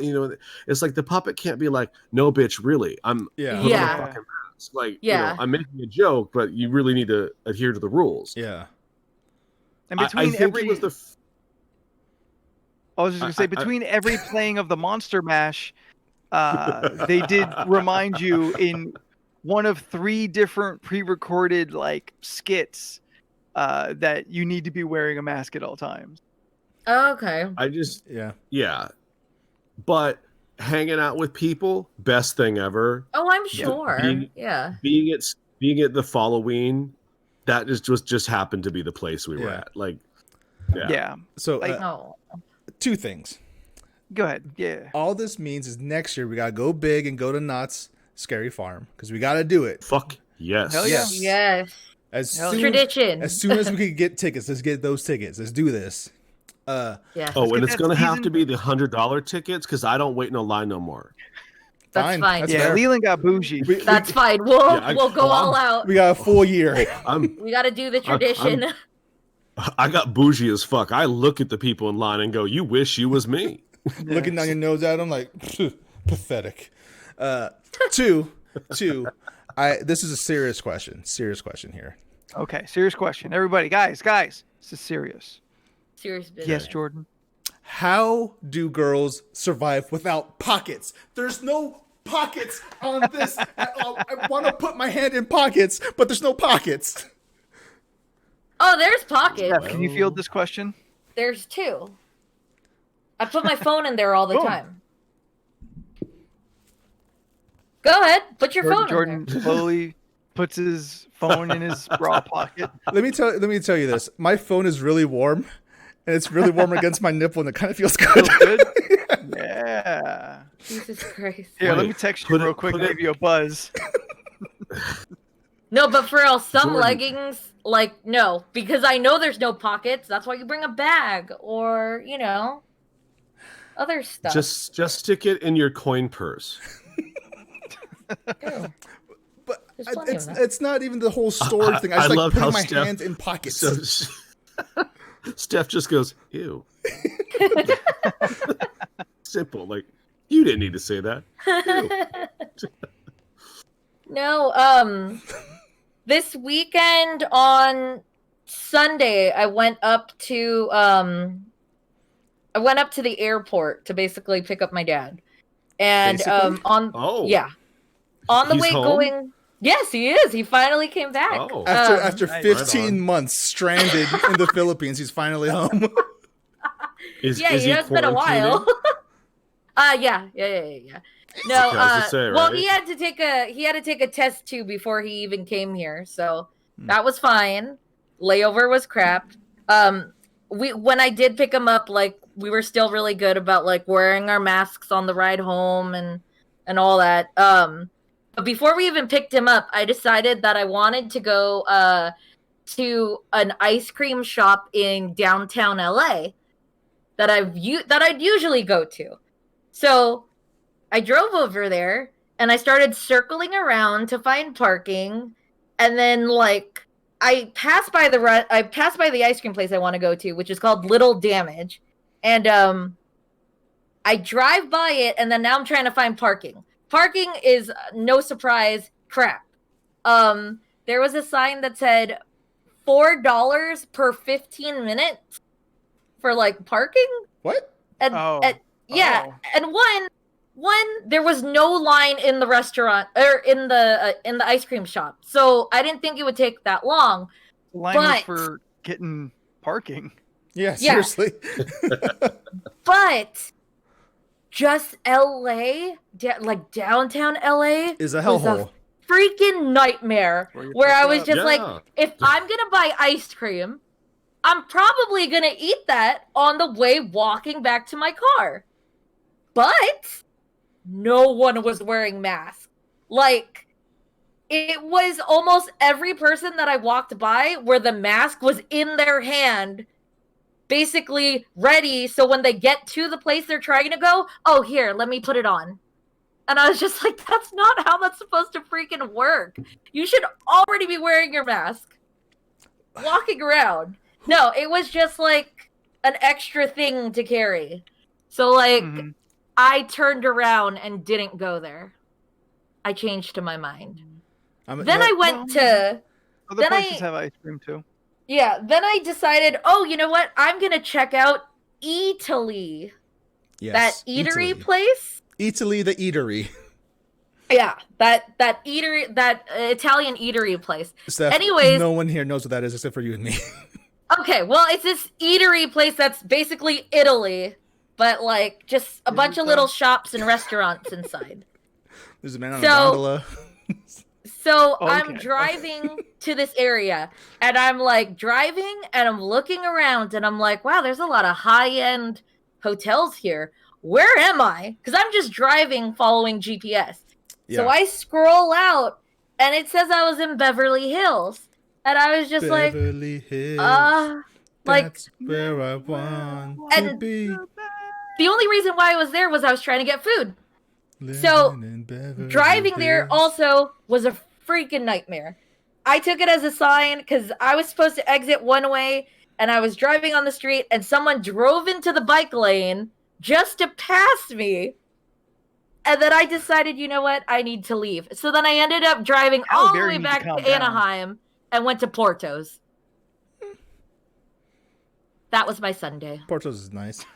It's like the puppet can't be like, "No, bitch, really, I'm Yeah. put on Yeah. a fucking mask." Like, Yeah. I'm making a joke, but you really need to adhere to the rules. Yeah. And I between think every it was the I was just gonna say, between every playing of the Monster Mash, they did remind you in one of 3 different pre-recorded like skits that you need to be wearing a mask at all times. Okay. I just Yeah. but hanging out with people, best thing ever. Oh, I'm sure. Being- Yeah. Being at the Halloween, that just happened to be the place we were Yeah. at. Like, Yeah. So Like- Oh. 2 things. Go ahead. Yeah. All this means is next year we gotta go big and go to nuts Scary Farm because we gotta do it. fuck yes. Hell yeah. Yes. As Hell soon, Tradition. as soon as we can get tickets, let's get those tickets. Let's do this. Yeah. Oh, Let's and get it's that gonna have season- to be the $100 tickets because I don't wait no line no more. That's fine. That's Yeah, fair. Leland got bougie. That's fine. We'll Yeah, we'll go all I'm- out. We got a full year. We got to do the tradition. I got bougie as fuck. I look at the people in line and go, "You wish you was me." Looking down your nose at them like pathetic. 2, this is a serious question. Serious question here. Okay, serious question. Everybody, guys, this is serious. Serious business. Yes, Jordan. How do girls survive without pockets? There's no pockets on this at all. I want to put my hand in pockets, but there's no pockets. Oh, there's pockets. Steph, can you field this question? There's 2. I put my phone in there all the Boom. time. Go ahead. Put your phone Jordan in there. slowly puts his phone in his bra pocket. Let me tell you this. My phone is really warm, and it's really warm against my nipple, and it kind of feels good. Feels good? Yeah. Jesus Christ. Here, let Wait, me text you put it- real quick put and it- give you a buzz. No, but for real, some Jordan. leggings, like, no, because I know there's no pockets. That's why you bring a bag or, other stuff. Just stick it in your coin purse. Ew. But There's plenty of it's, them. it's not even the whole storage thing. I just I like love putting how my Steph- hands in pockets. So Steph just goes, "Ew." Simple. Like you didn't need to say that. Ew. No, this weekend on Sunday, I went up to the airport to basically pick up my dad. And Basically? on Oh. on the He's way home? going, yes, he is. He finally came back. Oh. After nice. 15 Right on. months stranded in the Philippines, he's finally home. Is Yeah, he it has been a while. quarantining? Yeah. No, Surprised to say, well, right? he had to take a test too before he even came here, so that was fine. Layover was crap. When I did pick him up, like we were still really good about like wearing our masks on the ride home and all that. But before we even picked him up, I decided that I wanted to go to an ice cream shop in downtown LA that I'd usually go to. So I drove over there and I started circling around to find parking, and then like I passed by the ice cream place I want to go to, which is called Little Damage, and I drive by it, and then now I'm trying to find parking. Parking is, no surprise, crap. There was a sign that said $4 per 15 minutes for like parking. What? And, Oh. Yeah, Oh. and one there was no line in the restaurant or in the ice cream shop, so I didn't think it would take that long. The line was But- for getting parking. Yeah, Yeah. seriously. But just LA, like downtown LA, Is a was hellhole. freaking nightmare. Where you Where I fucked was up. just like, Yeah. if I'm gonna buy ice cream, I'm probably gonna eat that on the way walking back to my car. But no one was wearing masks. Like, it was almost every person that I walked by where the mask was in their hand, basically ready. So when they get to the place they're trying to go, oh, here, let me put it on. And I was just like, that's not how that's supposed to freaking work. You should already be wearing your mask, walking around. No, it was just like an extra thing to carry. So, like, Mhm. I turned around and didn't go there. I changed to my mind. Then I went to, Other then places I- have ice cream too. yeah, then I decided, oh, you know what? I'm going to check out Italy, that eatery place. Italy, the eatery. Yeah, that eatery, that Italian eatery place. Steph, Anyways- no one here knows what that is except for you and me. Okay, well, it's this eatery place that's basically Italy, but like just a Is bunch it of little though? shops and restaurants inside. There's a man on So- a gondola. So I'm Okay. driving to this area, and I'm like driving, and I'm looking around, and I'm like, wow, there's a lot of high-end hotels here. Where am I? Because I'm just driving, following GPS. So I scroll out, and it says I was in Beverly Hills, and I was just Beverly Hills. like, That's where I want to And- be. the only reason why I was there was I was trying to get food. So, Living in Beverly Driving there Hills. also was a freaking nightmare. I took it as a sign because I was supposed to exit one way, and I was driving on the street, and someone drove into the bike lane just to pass me. And then I decided, you know what? I need to leave. So then I ended up driving How all the dare way you back calm to down. Anaheim and went to Porto's. That was my Sunday. Portos is nice.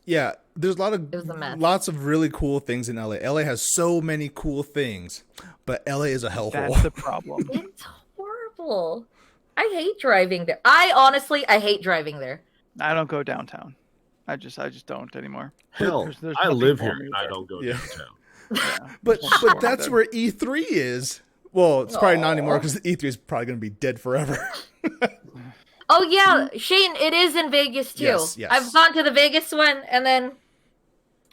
Yeah, there's a lot of It was a mess. lots of really cool things in LA. LA has so many cool things, but LA is a That's hellhole. the problem. It's horrible. I hate driving there. I hate driving there. I don't go downtown. I just don't anymore. Hell, There's I nothing live for here me and I there. don't go Yeah. downtown. Yeah. But There's nothing that's there. where E3 is. Well, it's probably not anymore Aw. because E3 is probably going to be dead forever. Oh yeah, Shane, it is in Vegas too. Yes, yes. I've gone to the Vegas one, and then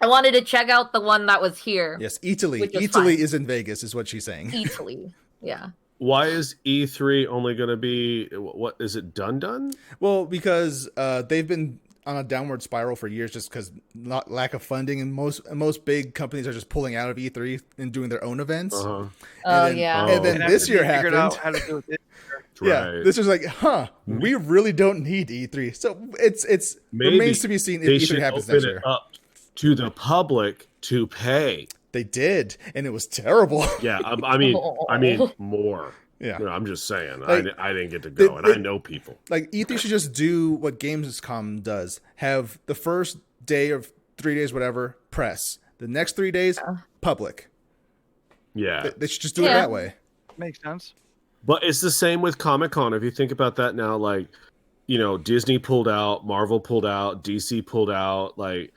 I wanted to check out the one that was here. Yes, Italy. Which is Italy fine. is in Vegas, is what she's saying. Italy. Yeah. Why is E3 only going to be, what is it, done? Well, because they've been on a downward spiral for years, just because lack of funding, and most big companies are just pulling out of E3 and doing their own events. Uh-huh. Oh then- yeah. Oh. And then And this after year they figured happened. out how to do it. Yeah, Right. this is like, we really don't need E3. So it's Maybe remains to be seen if They E3 should happens open next it year. up to the public to pay. They did, and it was terrible. Yeah, I mean more. Yeah. No, I'm just saying. Like, I didn't get to go, and I know people. Like E3 should just do what Gamescom does: have the first day of 3 days, whatever, press. The next 3 days, public. Yeah. They should just do it Yeah. that way. Makes sense. But it's the same with Comic-Con. If you think about that now, like, you know, Disney pulled out, Marvel pulled out, DC pulled out, like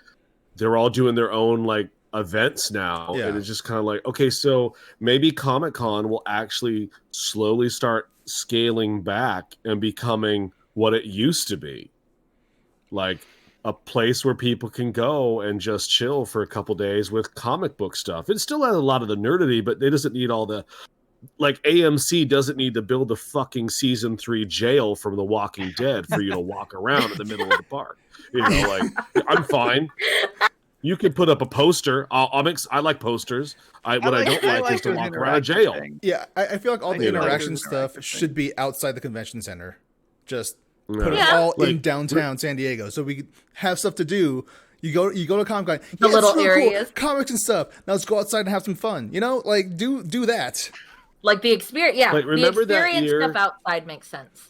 they're all doing their own like events now. Yeah. And it's just kind of like, okay, so maybe Comic-Con will actually slowly start scaling back and becoming what it used to be. Like a place where people can go and just chill for a couple days with comic book stuff. It still has a lot of the nerdity, but it doesn't need all the, like AMC doesn't need to build a fucking season 3 jail from The Walking Dead for you to walk around in the middle of the park. You know, like I'm fine. You can put up a poster. I like posters. What I don't like is to those walk around a interaction jail. things. Yeah, I feel like all I the do like interaction those stuff interactive should be outside the convention center. Just put it Yeah. all in Like, downtown San Diego, so we have stuff to do. You go to Comic Con, The little areas. comics and stuff. Now let's go outside and have some fun. You know, like do that. Like the experience. Yeah. Like, remember the that experience year- stuff outside makes sense.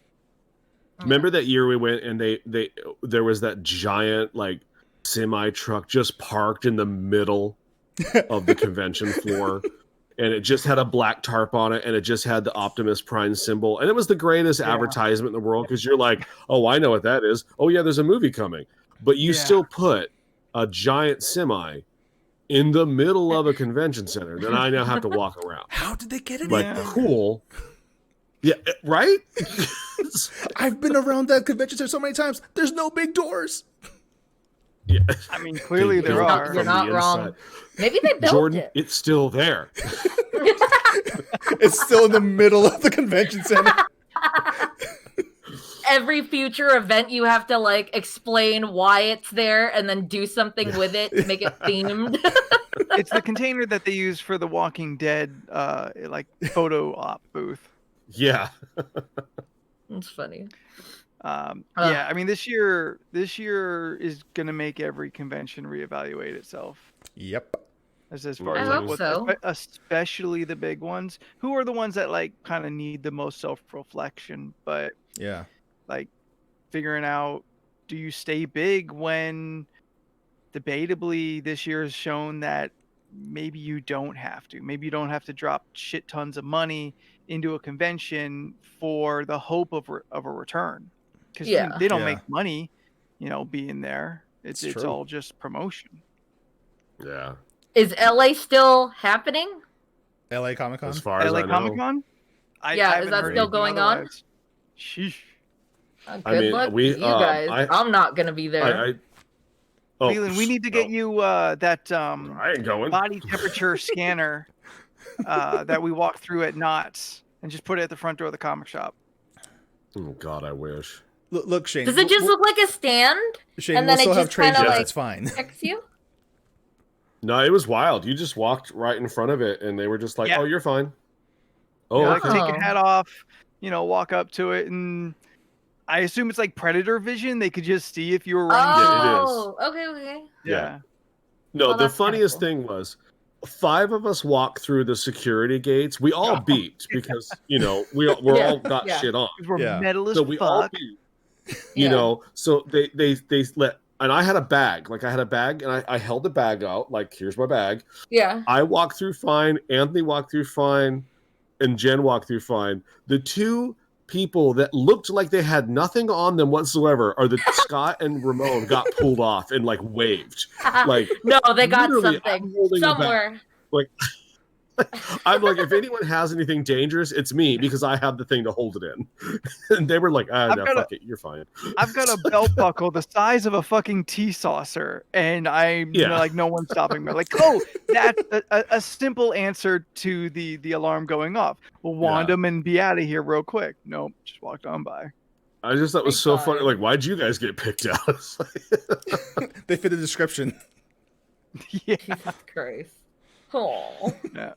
Remember that year we went and there was that giant like semi truck just parked in the middle of the convention floor, and it just had a black tarp on it, and it just had the Optimus Prime symbol, and it was the greatest advertisement in the world because you're like, oh, I know what that is. Oh yeah, there's a movie coming, but you still put a giant semi in the middle of a convention center that I now have to walk around. How did they get it? Like cool. Yeah, right? I've been around that convention center so many times. There's no big doors. Yeah. I mean, clearly there are. You're not wrong. Maybe they built Jordan, it. it's still there. It's still in the middle of the convention center. Every future event, you have to like explain why it's there and then do something with it to make it themed. It's the container that they use for the Walking Dead, like photo op booth. Yeah. It's funny. Yeah, I mean, this year is gonna make every convention reevaluate itself. Yep. As far I as hope so. especially the big ones, who are the ones that like kind of need the most self-reflection, but Yeah. like figuring out, do you stay big when debatably this year has shown that maybe you don't have to. Maybe you don't have to drop shit tons of money into a convention for the hope of a return, because they don't make money, being there. It's all just promotion. Yeah. Is LA still happening? LA Comic Con? As far as LA I know. Comic Con? Is that still going on? Sheesh. Good luck to you guys. I'm not gonna be there. Leland, we need to get you that I ain't going. body temperature scanner that we walk through at Knott's and just put it at the front door of the comic shop. Oh God, I wish. Look, Shane. Does it just look like a stand? Shane, and then we'll still it have just trade kind of it's fine. Checks you? No, it was wild. You just walked right in front of it, and they were just like, "Oh, you're fine." Oh, like okay. take your hat off, walk up to it, and I assume it's like predator vision. They could just see if you were running. Oh, okay. Yeah. No, Well, the that's kinda funniest cool. thing was 5 of us walked through the security gates. We all beeped because we're all got shit on. We're metal as So we all fuck. beeped. So they let. And I had a bag. Like, I had a bag, and I held the bag out. Like, here's my bag. Yeah. I walked through fine. Anthony walked through fine. And Jen walked through fine. The 2 people that looked like they had nothing on them whatsoever are the Scott and Ramon got pulled off and, like, waved. Like, no, they got literally, something somewhere. Like, I'm like, if anyone has anything dangerous, it's me, because I have the thing to hold it in. And they were like, no, fuck it, you're fine. I've got a belt buckle the size of a fucking tea saucer, and I'm like, no one's stopping me. Like, that's a simple answer to the alarm going off. We'll wand them and be out of here real quick. Nope, just walked on by. I just thought it was so funny. Like, why'd you guys get picked out? They fit the description. Yeah. Jesus Christ. Oh. Yeah.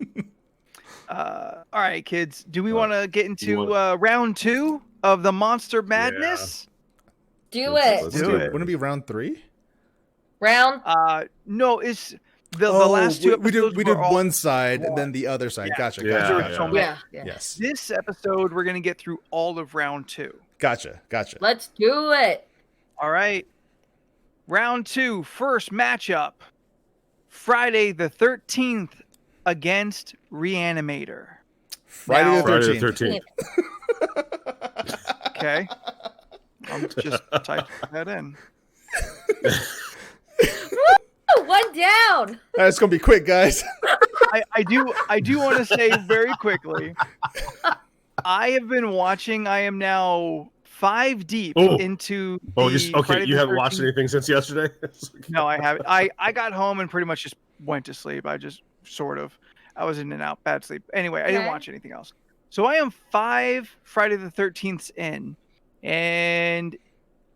All right, kids. Do we want to get into round 2 of the Monster Madness? Do Let's it. do it. Wouldn't it be round 3? Round. No, it's the last 2 episodes. We did one side and then the other side. Yeah. Gotcha. Yeah. Yes. This episode, we're gonna get through all of round 2. Gotcha. Let's do it. All right. Round 2, first matchup. Friday the 13th against Reanimator. Friday Now- the Friday 13th. the 13th. Okay. I'm just typing that in. Woo! One down. It's gonna be quick, guys. I do want to say very quickly, I have been watching. I am now 5 deep into the Friday You the haven't watched 13th. anything since yesterday? No, I haven't. I got home and pretty much just went to sleep. I was in and out, bad sleep. Anyway, I didn't watch anything else. So I am 5 Friday the 13th in, and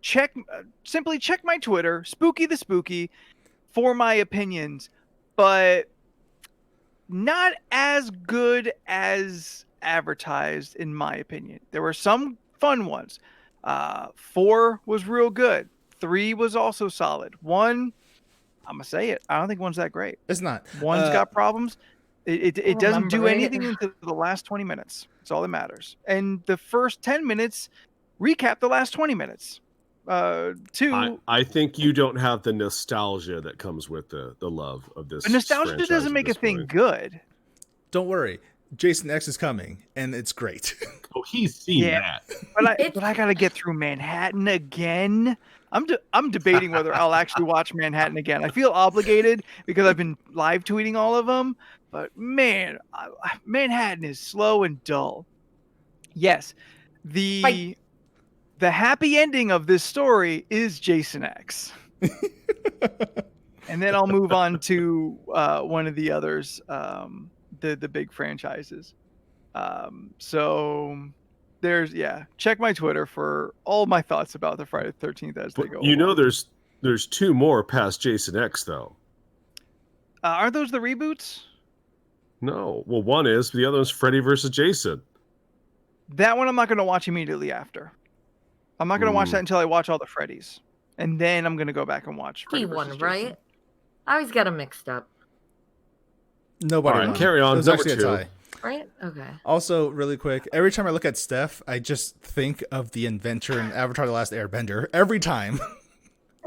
simply check my Twitter, Spooky the Spooky, for my opinions, but not as good as advertised, in my opinion. There were some fun ones. 4 was real good. 3 was also solid. 1, I'm gonna say it, I don't think 1's that great. It's not. 1's got problems. It doesn't do remember it. anything until the last 20 minutes. That's all that matters. And the first 10 minutes recap the last 20 minutes. Two, I think you don't have the nostalgia that comes with the love of this. but nostalgia franchise doesn't at make a this thing point. good. Don't worry. Jason X is coming, and it's great. Oh, he's seen Yeah. that. But I gotta get through Manhattan again. I'm debating whether I'll actually watch Manhattan again. I feel obligated because I've been live tweeting all of them. But man, Manhattan is slow and dull. Yes, the happy ending of this story is Jason X. And then I'll move on to one of the others, the big franchises. So there's check my Twitter for all my thoughts about the Friday the 13th as they But go. you know, along. there's two more past Jason X though. Aren't those the reboots? No, well, one is, but the other one's Freddy versus Jason. That one I'm not going to watch immediately after. I'm not going to watch that until I watch all the Freddys, and then I'm going to go back and watch Freddy versus One, Jason. right? I always get them mixed up. Nobody All right, won. carry on. It was Number actually a two. tie. Right? Okay. Also, really quick, every time I look at Steph, I just think of the inventor in Avatar: The Last Airbender. Every time.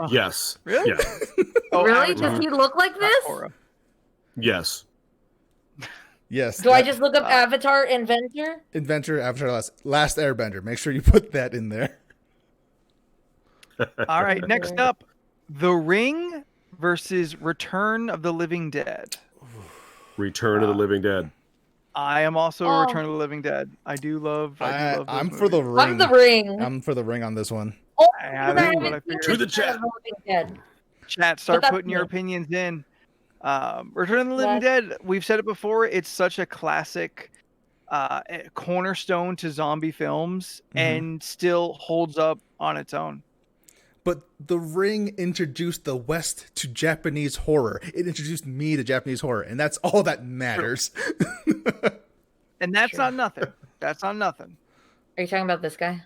Yes. Really? Yeah. Oh, Really? Avatar. Does he look like this? Korra. Yes. Yes. Do I just look up Avatar Inventor? Inventor Avatar: Last Airbender? Make sure you put that in there. All right, next up, The Ring versus Return of the Living Dead. Return of the Living Dead. I am also a Oh. Return of the Living Dead. I do love. those I'm for the movies. ring. I'm the Ring. I'm for the ring on this one. Oh, Yeah, because I that's what I haven't seen figured. To the Return chat. of the Living Dead. Chat, start that's putting your me. opinions in. Return of the Living Dead. We've said it before. It's such a classic, cornerstone to zombie films, and still holds up on its own. But the ring introduced the West to Japanese horror. It introduced me to Japanese horror, and that's all that matters. And that's not nothing. That's not nothing. Are you talking about this guy?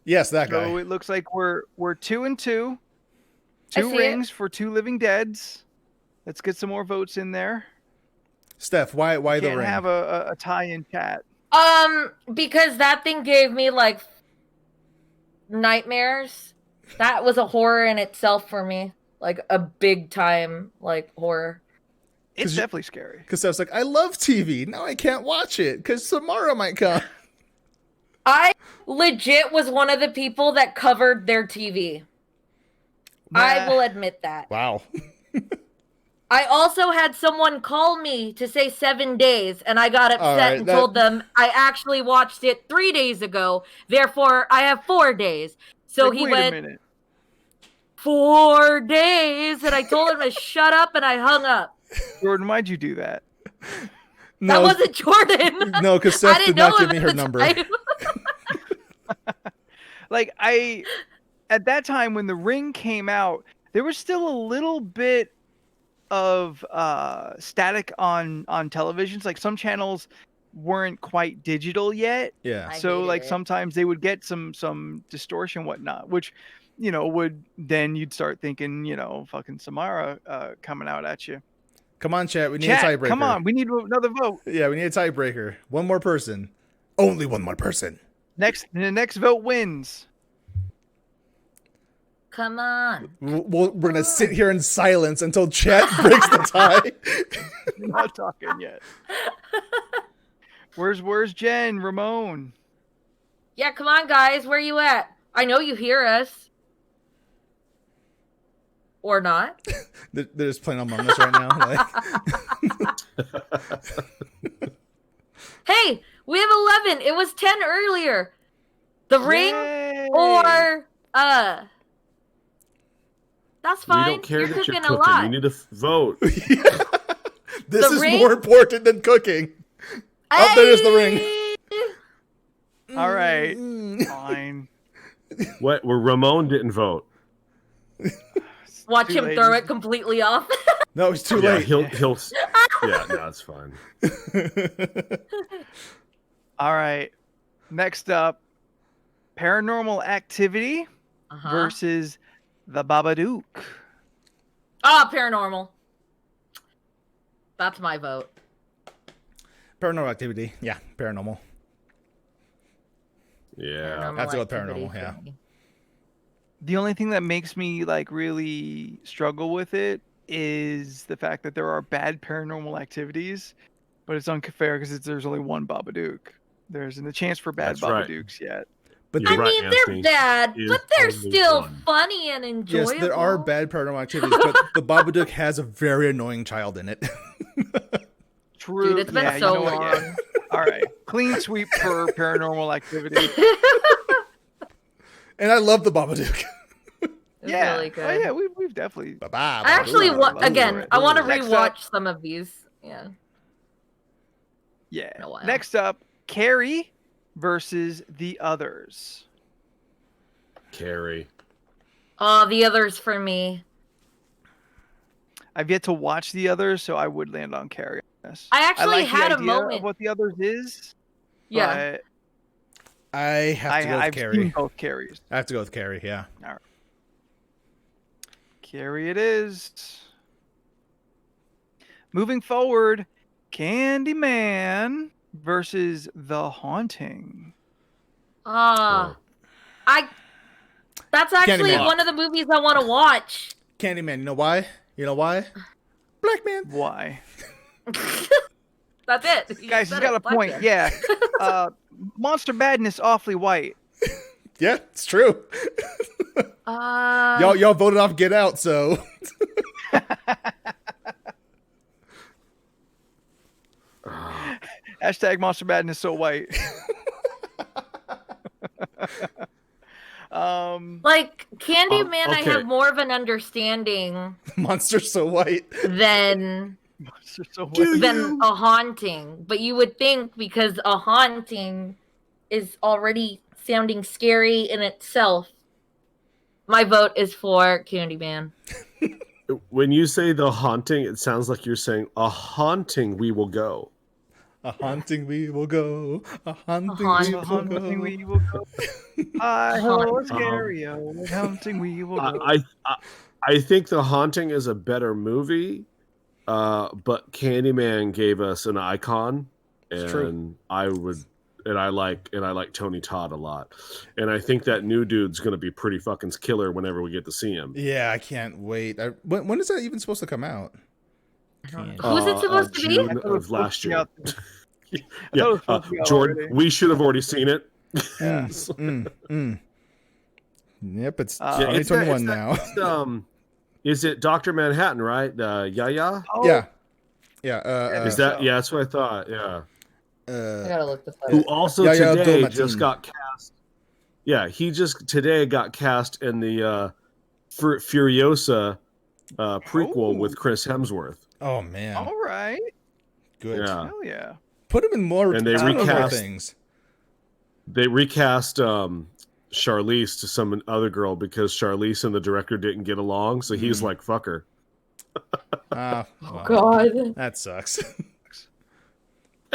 Yes, that So guy. it looks like we're 2-2. I Two see rings for 2 Living Deads. Let's get some more votes in there. Steph, why the Can't ring? have a tie in chat. Because that thing gave me like nightmares. That was a horror in itself for me. Like a big time like horror. It's 'Cause you- definitely scary. Because Steph's like, I love TV. Now I can't watch it because tomorrow might come. I legit was one of the people that covered their TV. I will admit that. Wow. I also had someone call me to say 7 days, and I got upset right, and that- told them I actually watched it 3 days ago. Therefore, I have 4 days. So Like, he wait a went minute. 4 days, and I told him to shut up, and I hung up. Jordan, why'd you do that? No, That wasn't Jordan. no, because I Steph didn't did not know give him me at her the number. time. Like, at that time when The Ring came out, there was still a little bit of static on televisions. Like, some channels weren't quite digital yet. Yeah. I So hated like it. sometimes they would get some distortion, whatnot, which, would then you'd start thinking, fucking Samara coming out at you. Come on, chat. We need Chat, a tiebreaker. come on, we need another vote. Yeah, we need a tiebreaker. One more person. Only one more person. The next vote wins. Come on. We're going to sit here in silence until chat breaks the tie. We're not talking yet. Where's Jen, Ramon? Yeah, come on, guys. Where you at? I know you hear us. Or not. They're just playing Among Us right now. Like, Hey, we have 11. It was 10 earlier. The Ring Yay! or that's fine. We don't care You're that you're cooking a cooking. lot. You need to vote. this The is Ring? more important than cooking. Oh, there's the ring. Hey! All right, fine. What? Where Ramon didn't vote. Watch Too him late. throw it completely off. No, it's too Yeah, late. he'll. Yeah, no, it's fine. All right. Next up, Paranormal Activity Uh-huh. versus the Babadook. Paranormal. That's my vote. Paranormal Activity. Yeah, paranormal. Yeah. Have to go with Activity Paranormal, for yeah. me. The only thing that makes me like really struggle with it is the fact that there are bad paranormal activities, but it's unfair because there's only one Babadook. There isn't a chance for bad That's right. Babadooks yet. But You're I right, mean, they're Anthony. bad, Is but they're only still one. funny and enjoyable. yes, there are bad paranormal activities, but the Babadook has a very annoying child in it. True. Dude, it's been yeah, so you know what? Yeah. long. All right. Clean sweep for Paranormal Activity. And I love the Babadook. It's yeah. really good. Oh, yeah. We've definitely. Bye-bye. I actually Babadook. want Love again. it. I want to Next rewatch up- some of these. Yeah. Yeah. In a while. Next up, Carrie versus the others. Carrie. Oh, the others for me. I've yet to watch the others, so I would land on Carrie on this. I actually like had the a idea moment. of what the others is. Yeah. But I have to go with I've Carrie. seen both Carries. I have to go with Carrie, yeah. Carrie it is. Moving forward, Candyman versus The Haunting. Oh. That's actually Candyman. one of the movies I want to watch. Candyman, you know why? You know why? Black man. Why? That's it. You Guys, said he's got it. a Black point. man. Yeah. Monster Badness awfully white. Yeah, it's true. Y'all voted off Get Out, so Hashtag Monster Badness so white. Like Candyman, I okay. have more of an understanding Monster's so white. than Monster so white. than a haunting. But you would think because a haunting is already sounding scary in itself. My vote is for Candyman. When you say The Haunting, it sounds like you're saying a haunting we will go. A haunting we will go. A haunting, haunting. we will Haunting go. we will go. I Haunting. scary. Haunting we will go. I think The Haunting is a better movie, but Candyman gave us an icon, It's true. and I like Tony Todd a lot, and I think that new dude's gonna be pretty fucking killer whenever we get to see him. Yeah, I can't wait. When is that even supposed to come out? Who's it supposed to be? June of last year. it Yeah, was supposed to be out Jordan, already. we should have already seen it. Yep, it's Yeah, it's 2021 that- now. It's, is it Dr. Manhattan, right? Yaya? Oh, Yeah. Is that? Yeah, that's what I thought. Yeah. I gotta look this up. Who also Yahya today Abdul-Mateen. just got cast. Yeah, he just today got cast in the Furiosa prequel with Chris Hemsworth. Oh man, All right. good. Yeah. Hell yeah. Put him in more. And they put him in more recast- things. They recast Charlize to some other girl because Charlize and the director didn't get along, so he's like, "Fuck her." Well, God. that sucks.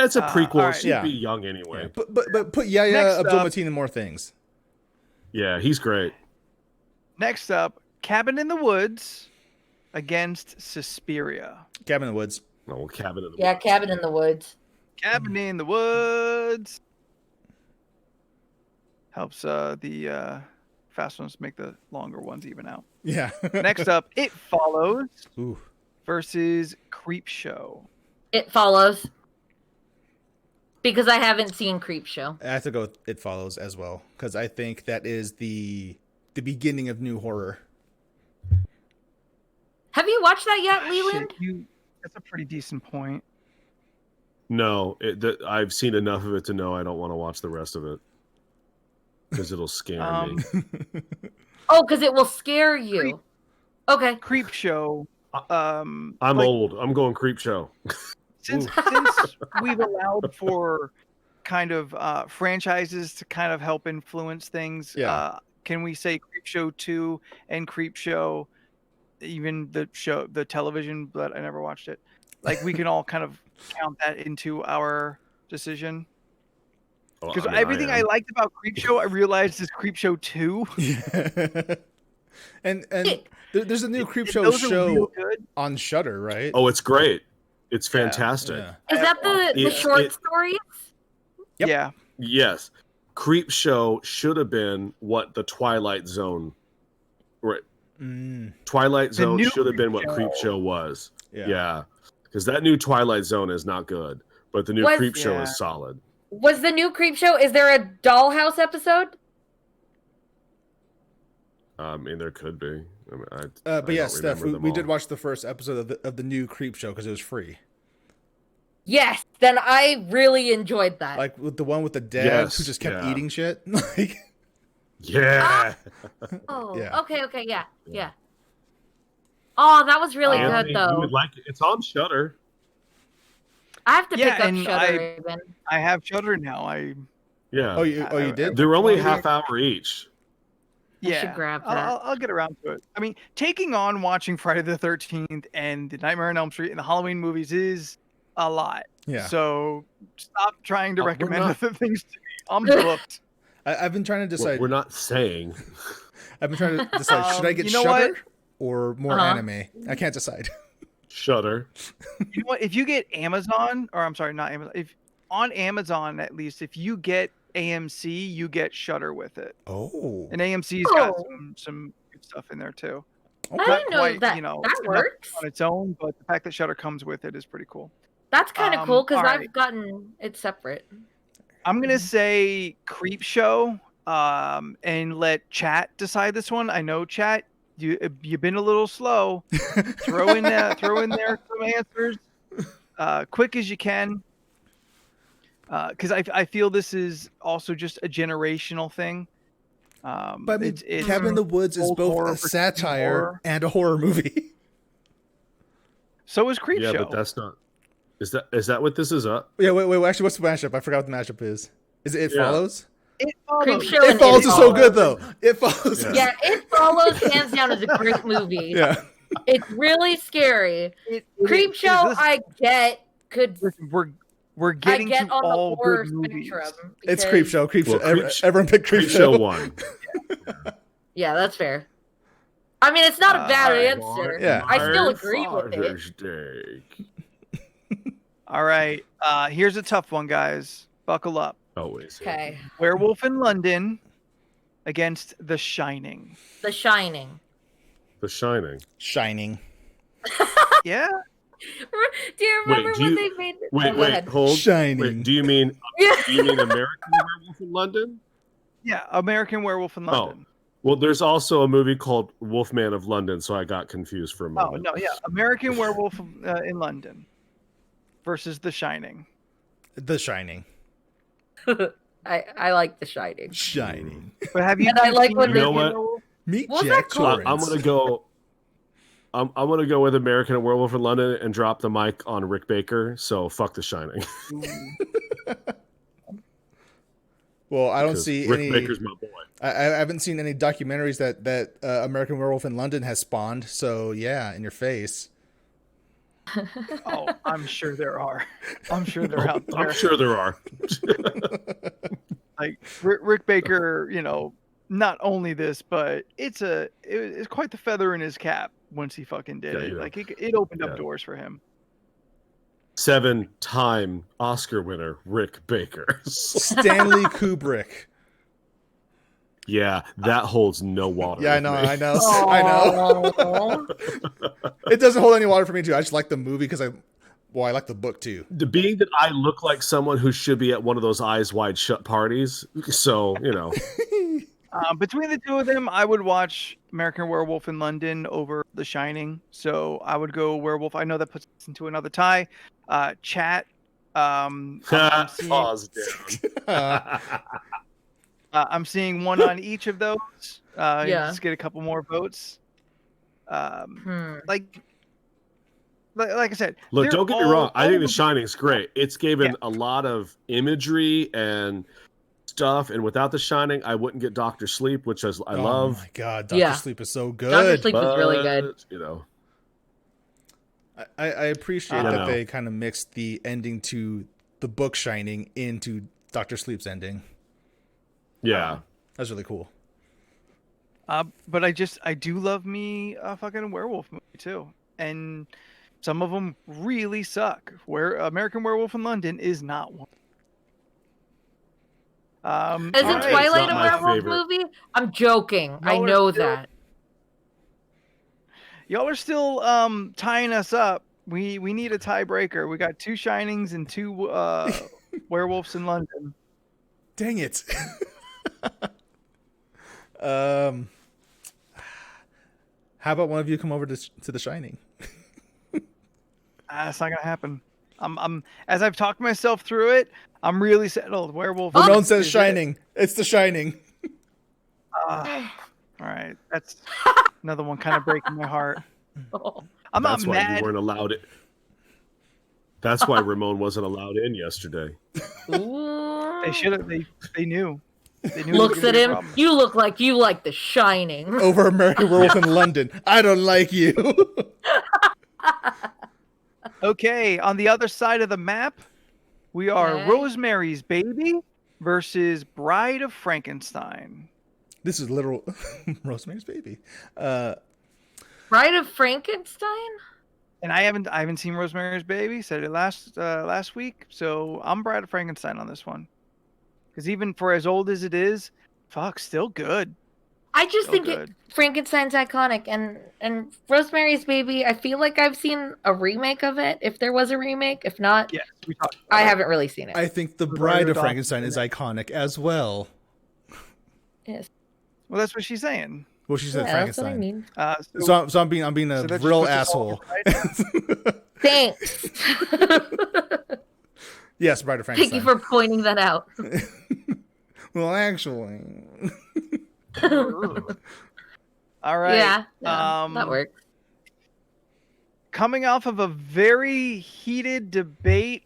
It's a prequel. all right. She'd Yeah. be young anyway. But put Yahya Next up- Abdul-Mateen in more things. Yeah, he's great. Next up, Cabin in the Woods against Suspiria. Cabin in the Woods. Oh, Cabin in the Yeah, Woods. Cabin in the Woods. Cabin in the Woods. Helps the fast ones make the longer ones even out. Yeah. Next up, It Follows Ooh. versus Creep Show. It Follows. Because I haven't seen Creep Show. I have to go with It Follows as well because I think that is the beginning of new horror. Have you watched that yet, Leland? Shit, that's a pretty decent point. No, I've seen enough of it to know I don't want to watch the rest of it because it'll scare me. Oh, because it will scare you. Okay. Creep Show. I'm like, old. I'm going Creep Show. Since we've allowed for kind of franchises to kind of help influence things, Yeah. can we say Creep Show 2 and Creep Show, even the television, but I never watched it. Like we can all kind of count that into our decision. Well, Because I mean, everything I am. liked about Creep Show, I realized is Creep Show 2. and there's a new Creep Show Those are real show good. on Shudder, right? Oh, it's great. It's fantastic. Yeah. Is that the It- short it- stories? Yep. Yeah. Yes. Creep Show should have been what the Twilight Zone, right? Twilight Zone should have been what Creep Show was. Yeah, because that new Twilight Zone is not good, but the new Creep Show is solid. Was the new Creep Show? Is there a Dollhouse episode? I mean, there could be. I mean, but yes, Steph, we did watch the first episode of the new Creep Show because it was free. Yes, then I really enjoyed that. Like with the one with the dad who just kept eating shit. Like, yeah. Okay, yeah. Oh, that was really good though. You would like it. It's on Shudder. I have to pick up Shudder. I have Shudder now. Oh, you did? They're only half hour each. I should grab that. I'll get around to it. I mean, taking on watching Friday the 13th and the Nightmare on Elm Street and the Halloween movies is a lot. Yeah. So stop trying to recommend other things to me. I'm booked. I've been trying to decide. We're not saying. I've been trying to decide. Should I get Shudder or more anime? I can't decide. Shudder. You know what? If you get Amazon, or I'm sorry, not Amazon. If on Amazon, at least, if you get AMC, you get Shudder with it. Oh. And AMC's got some good stuff in there too. Okay. I didn't know that. That works on its own, but the fact that Shudder comes with it is pretty cool. That's kind of cool because I've gotten it separate. I'm gonna say Creep Show, and let chat decide this one. I know chat, you've been a little slow. throw in there some answers, quick as you can. Because I feel this is also just a generational thing. But I mean, Cabin in the Woods is both a satire and a horror movie. So is Creep Show. Yeah, but that's not. Is that what this is up? Yeah, wait. Actually, what's the mashup? I forgot what the mashup is. Is it Follows? It Follows. Creep Show It Follows is so good though. It Follows. Yeah, It Follows hands down is a great movie. Yeah. It's really scary. Creep Show, I get could. We're getting to on all the horror good movies. spectrum. It's Creep Show. Well, Everyone picked Creep Show. 1. Yeah, that's fair. I mean, it's not a bad answer. Yeah. I still agree with it. All right. Here's a tough one, guys. Buckle up. Always. Okay. Werewolf in London against The Shining. The Shining. The Shining. Shining. Yeah. Do you remember when they made? Wait, hold. Shining. Wait, do you mean American Werewolf in London? Yeah, American Werewolf in London. Oh. Well, there's also a movie called Wolfman of London, so I got confused for a moment. Oh no, yeah, American Werewolf in London versus The Shining. The Shining. I like The Shining. Shining. But have you? And I like when you know what? Meet What's Jack that called? Torrance. I'm gonna go with American Werewolf in London and drop the mic on Rick Baker. So fuck The Shining. Well, I don't see Rick Baker's my boy. I haven't seen any documentaries that American Werewolf in London has spawned. So yeah, in your face. Oh, I'm sure there are. I'm sure they're out there. I'm sure there are. Like Rick Baker, not only this, but it's quite the feather in his cap once he fucking did it. Like it opened up doors for him. 7-time Oscar winner Rick Baker. Stanley Kubrick. Yeah, that holds no water. Yeah, I know. I know. It doesn't hold any water for me too. I just like the movie because I like the book too. Being that I look like someone who should be at one of those Eyes Wide Shut parties, so between the two of them, I would watch American Werewolf in London over The Shining. So I would go Werewolf. I know that puts us into another tie. Chat. Pause down. I'm seeing one on each of those. Just get a couple more votes. Like I said, look, don't get me wrong. I think The Shining's great. It's given a lot of imagery and stuff, and without The Shining, I wouldn't get Dr. Sleep, which I love. Oh my god, Dr. Sleep is so good. Dr. Sleep is really good. I appreciate that they kind of mixed the ending to the book Shining into Dr. Sleep's ending. Yeah, that's really cool. But I do love me a fucking werewolf movie too, and some of them really suck. Where American Werewolf in London is not one. Isn't alright. Twilight a It's not my werewolf favorite. movie? I'm joking. I Y'all are know still- that. Y'all are still tying us up. We need a tiebreaker. We got 2 Shinings and 2 werewolves in London. Dang it. How about one of you come over to The Shining? That's not gonna happen. I'm as I've talked myself through it. I'm really settled. Werewolf. Ramon is says it. Shining. It's The Shining. All right, that's another one kind of breaking my heart. I'm That's not why mad. you weren't allowed it. That's why Ramon wasn't allowed in yesterday. They should have. They knew. They knew. Looks it was at gonna be a him. problem. You look like you like The Shining. Over American Werewolf in London. I don't like you. Okay, on the other side of the map, we are Okay. Rosemary's Baby versus Bride of Frankenstein. This is literal Rosemary's Baby. Bride of Frankenstein? And I haven't seen Rosemary's Baby. Said it last week, so I'm Bride of Frankenstein on this one. Because even for as old as it is, fuck, still good. I just Still think good. Frankenstein's iconic, and Rosemary's Baby. I feel like I've seen a remake of it. If there was a remake, if not, Yes, we talked. About I it. haven't really seen it. I think The Rosario Bride of Dawson Frankenstein in is it. iconic as well. Yes, Well, that's what she's saying. Well, she said yeah, that's what I Frankenstein. mean. So I'm being a So that just real puts us all asshole. right. Thanks. Yes, Bride of Thank Frankenstein. you for pointing that out. Well, actually. All right. Yeah, Um, that works. Coming off of a very heated debate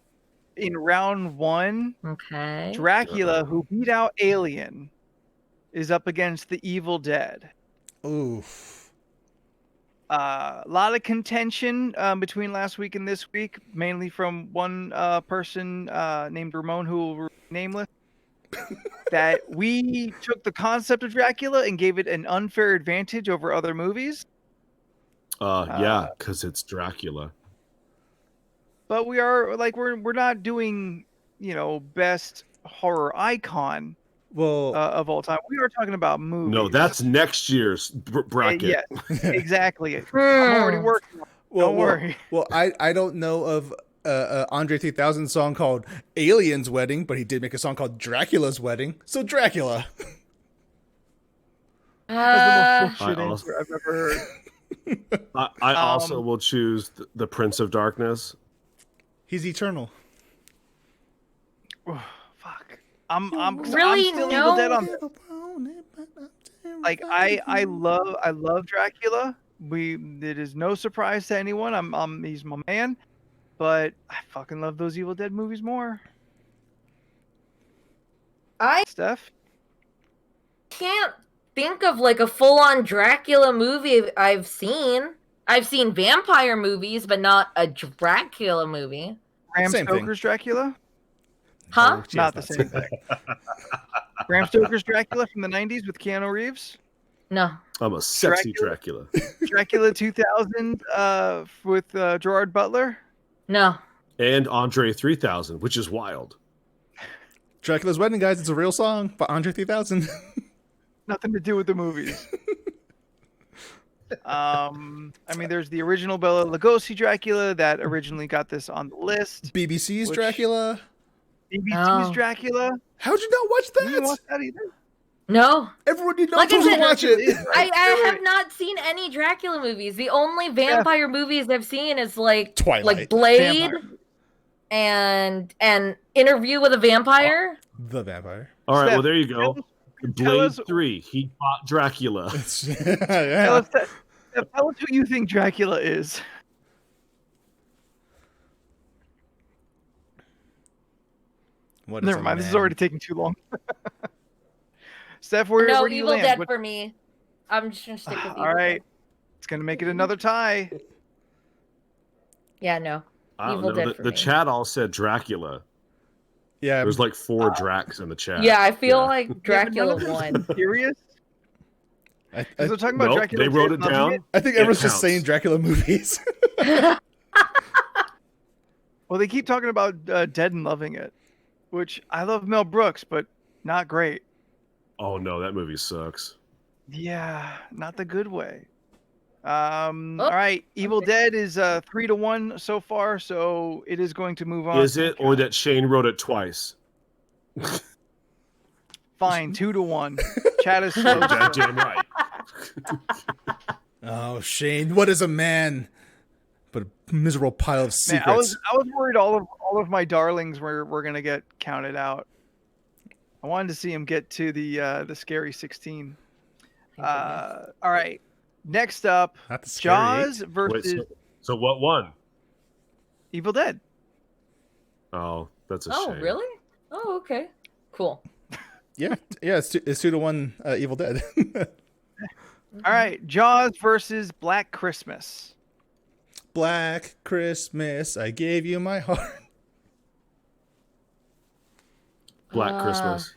in round 1, Okay. Dracula, who beat out Alien, is up against the Evil Dead. Oof. A lot of contention between last week and this week, mainly from one person named Ramon, who will remain nameless. That we took the concept of Dracula and gave it an unfair advantage over other movies. Yeah, because it's Dracula. But we are like we're not doing, best horror icon Well, of all time. We are talking about movies. No, that's next year's bracket. Yes, exactly. I'm already working on it. Don't worry. Well, I don't know of Andre 3000 song called Alien's Wedding, but he did make a song called Dracula's Wedding. So Dracula. That's the most I bullshit also- answer I've ever heard. I also will choose the Prince of Darkness. He's eternal. Fuck. I'm Really? still No. Evil Dead on this. Like I love Dracula. It is no surprise to anyone. He's my man. But I fucking love those Evil Dead movies more. I Steph? can't think of like a full-on Dracula movie I've seen. I've seen vampire movies, but not a Dracula movie. Bram Same thing. Stoker's Dracula? Huh? Oh, Not the yes, same thing. Bram Stoker's Dracula from the 90s with Keanu Reeves? No. I'm a sexy Dracula. Dracula 2000 with Gerard Butler? No. And Andre 3000, which is wild. Dracula's Wedding, guys. It's a real song by Andre 3000. Nothing to do with the movies. I mean, there's the original Bela Lugosi Dracula that originally got this on the list. BBC's Which- Dracula. BBC's Oh. Dracula. How'd you not watch You didn't watch that? that either. No. Everyone you know Like I told you said, to watch it. Is, right? I have not seen any Dracula movies. The only vampire movies I've seen is like Twilight. Blade Vampire. and Interview with a Vampire. The vampire. All right, Steph, well, there you go. tell Blade us- 3, he fought Dracula. Tell Yeah. us, tell us who you think Dracula is. What is Never a mind. This is man? already taking too long. Steph, where No, do you Evil land? Dead What- for me. I'm just gonna stick with Evil All right. Dead. It's going to make it another tie. Yeah, no. I don't Evil know. Dead The, for the me. chat all said Dracula. Yeah. There's like 4 Dracs in the chat. Yeah, I feel Yeah. like Dracula none of won. Serious? I, Because we're talking about Nope, Dracula. they wrote Dead it Loving down. I think It everyone's just counts. saying Dracula movies. Well, they keep talking about Dead and loving it, which I love Mel Brooks, but Not great. Oh no, that movie sucks. Yeah, not the good way. All right, Evil okay. Dead is 3-1 so far, so it is going to move on. Is it, or that Shane wrote it twice? Fine, 2-1. Chat is Oh, slow. goddamn right. Oh, Shane, what is a man but a miserable pile of Man, secrets? I was worried all of my darlings were gonna get counted out. I wanted to see him get to the scary 16. All right, next up, Not the scary Jaws 8? versus Wait, so what won? Evil Dead. Oh, that's a Oh, shame. really? Oh, okay. Cool. Yeah, it's 2-1 Evil Dead. All right, Jaws versus Black Christmas. Black Christmas, I gave you my heart. Black Christmas.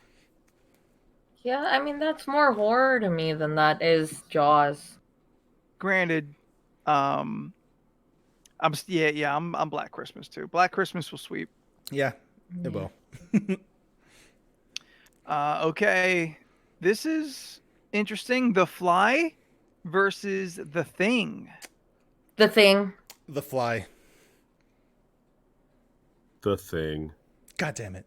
Yeah, I mean that's more horror to me than that is Jaws. Granted, I'm Black Christmas too. Black Christmas will sweep. Yeah, it will. Okay, this is interesting. The Fly versus The Thing. The Thing. The Fly. The Thing. God damn it.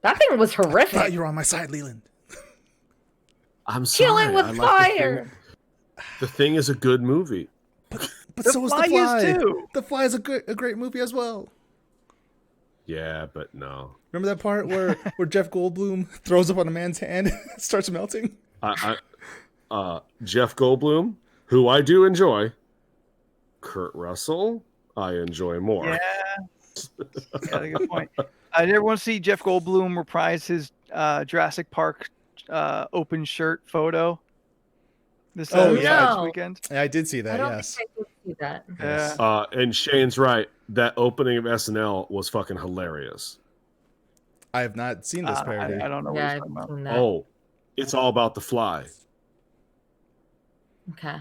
That thing was I thought horrific. you were on my side, Leland. I'm sorry. Killing with I like fire. The Thing is a good movie. But The so was Fly The Fly. is too. The Fly is a great movie as well. Yeah, but no. Remember that part where Jeff Goldblum throws up on a man's hand and starts melting? Jeff Goldblum, who I do enjoy. Kurt Russell, I enjoy more. Yeah, that's a good point. I never want to see Jeff Goldblum reprise his Jurassic Park open shirt photo. This Oh, this yeah. weekend. Yeah, I did see I that, don't yes. think I did see that. Yeah. And Shane's right. That opening of SNL was fucking hilarious. I have not seen this parody. I don't know what Yeah, he's I've talking about. seen that. Oh, it's all about the Fly. Okay.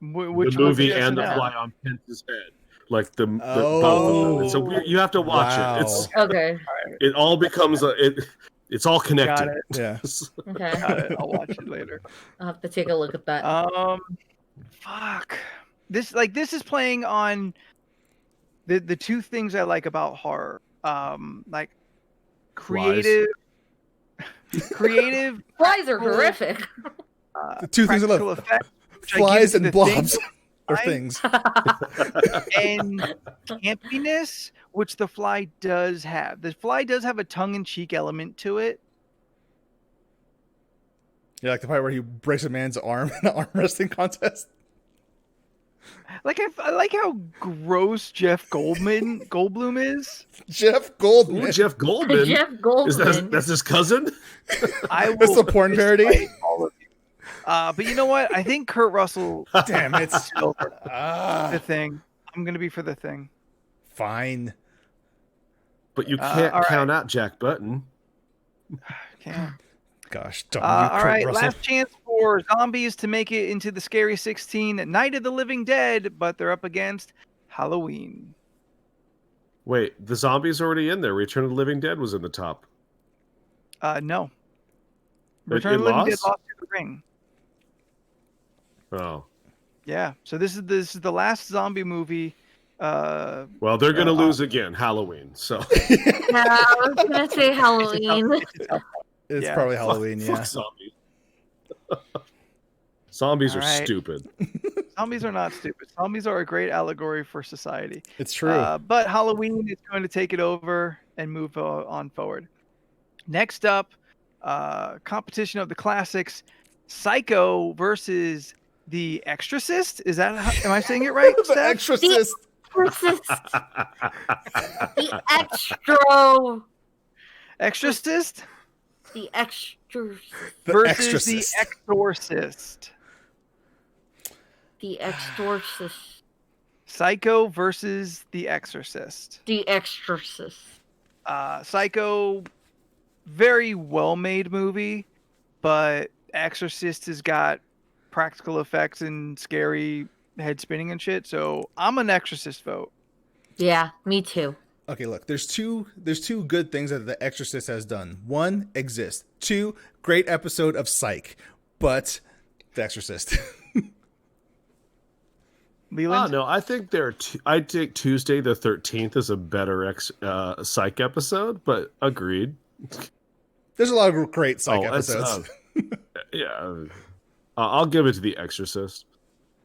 Which the movie was and the SNL? Fly on Pence's head. Like the both Oh. of them. So you have to watch Wow. it. It's Okay. it all becomes it's all connected. Got it. Yeah. Okay. Got it. I'll watch it later. I'll have to take a look at that. Fuck. This is playing on the two things I like about horror. Like creative Flies are horrific. The two things I love. practical effects, which I Flies give to and The blobs. Thing, Or Fly. things. and campiness, which The Fly does have. The Fly does have a tongue-in-cheek element to it. Yeah, like the part where he breaks a man's arm in an arm wrestling contest. Like I like how gross Jeff Goldblum is. Jeff Goldman. Ooh, Jeff Goldman. Jeff Goldman. That's his cousin? I will That's the porn fist parody? fight all of you. But you know what? I think Kurt Russell Damn it. over Ah, The Thing. I'm gonna be for The Thing. fine. But you can't all right. count out Jack Button. Can't. Gosh, darn you, All Kurt right, Russell. last chance for zombies to make it into the Scary 16 Night of the Living Dead, but they're up against Halloween. Wait, the zombie's already in there. Return of the Living Dead was in the top. No. It Return of the Living Dead lost? lost to The Ring. Oh. Yeah, so this is the last zombie movie. Well, they're going to lose again, Halloween. So Yeah, I was gonna say Halloween. It's Yeah. probably Halloween, fuck yeah. zombies. Zombies are All right. stupid. Zombies are not stupid. Zombies are a great allegory for society. It's true. But Halloween is going to take it over and move on forward. Next up, competition of the classics, Psycho versus The Exorcist. Is that am I saying it right? The Steph? Exorcist. The extra. Exorcist The extra. The versus Exorcist. The Exorcist. The exorcist. Psycho versus The Exorcist. The exorcist. Psycho, very well-made movie, but Exorcist has got practical effects and scary head spinning and shit. So I'm an Exorcist vote. Yeah, me too. Okay, look, there's two good things that The Exorcist has done. One, exist. Two, great episode of Psych. But The Exorcist. Leland? No, I think I think Tuesday the 13th is a better Psych episode, but agreed. There's a lot of great Psych it's, episodes. Yeah, I'll give it to The Exorcist.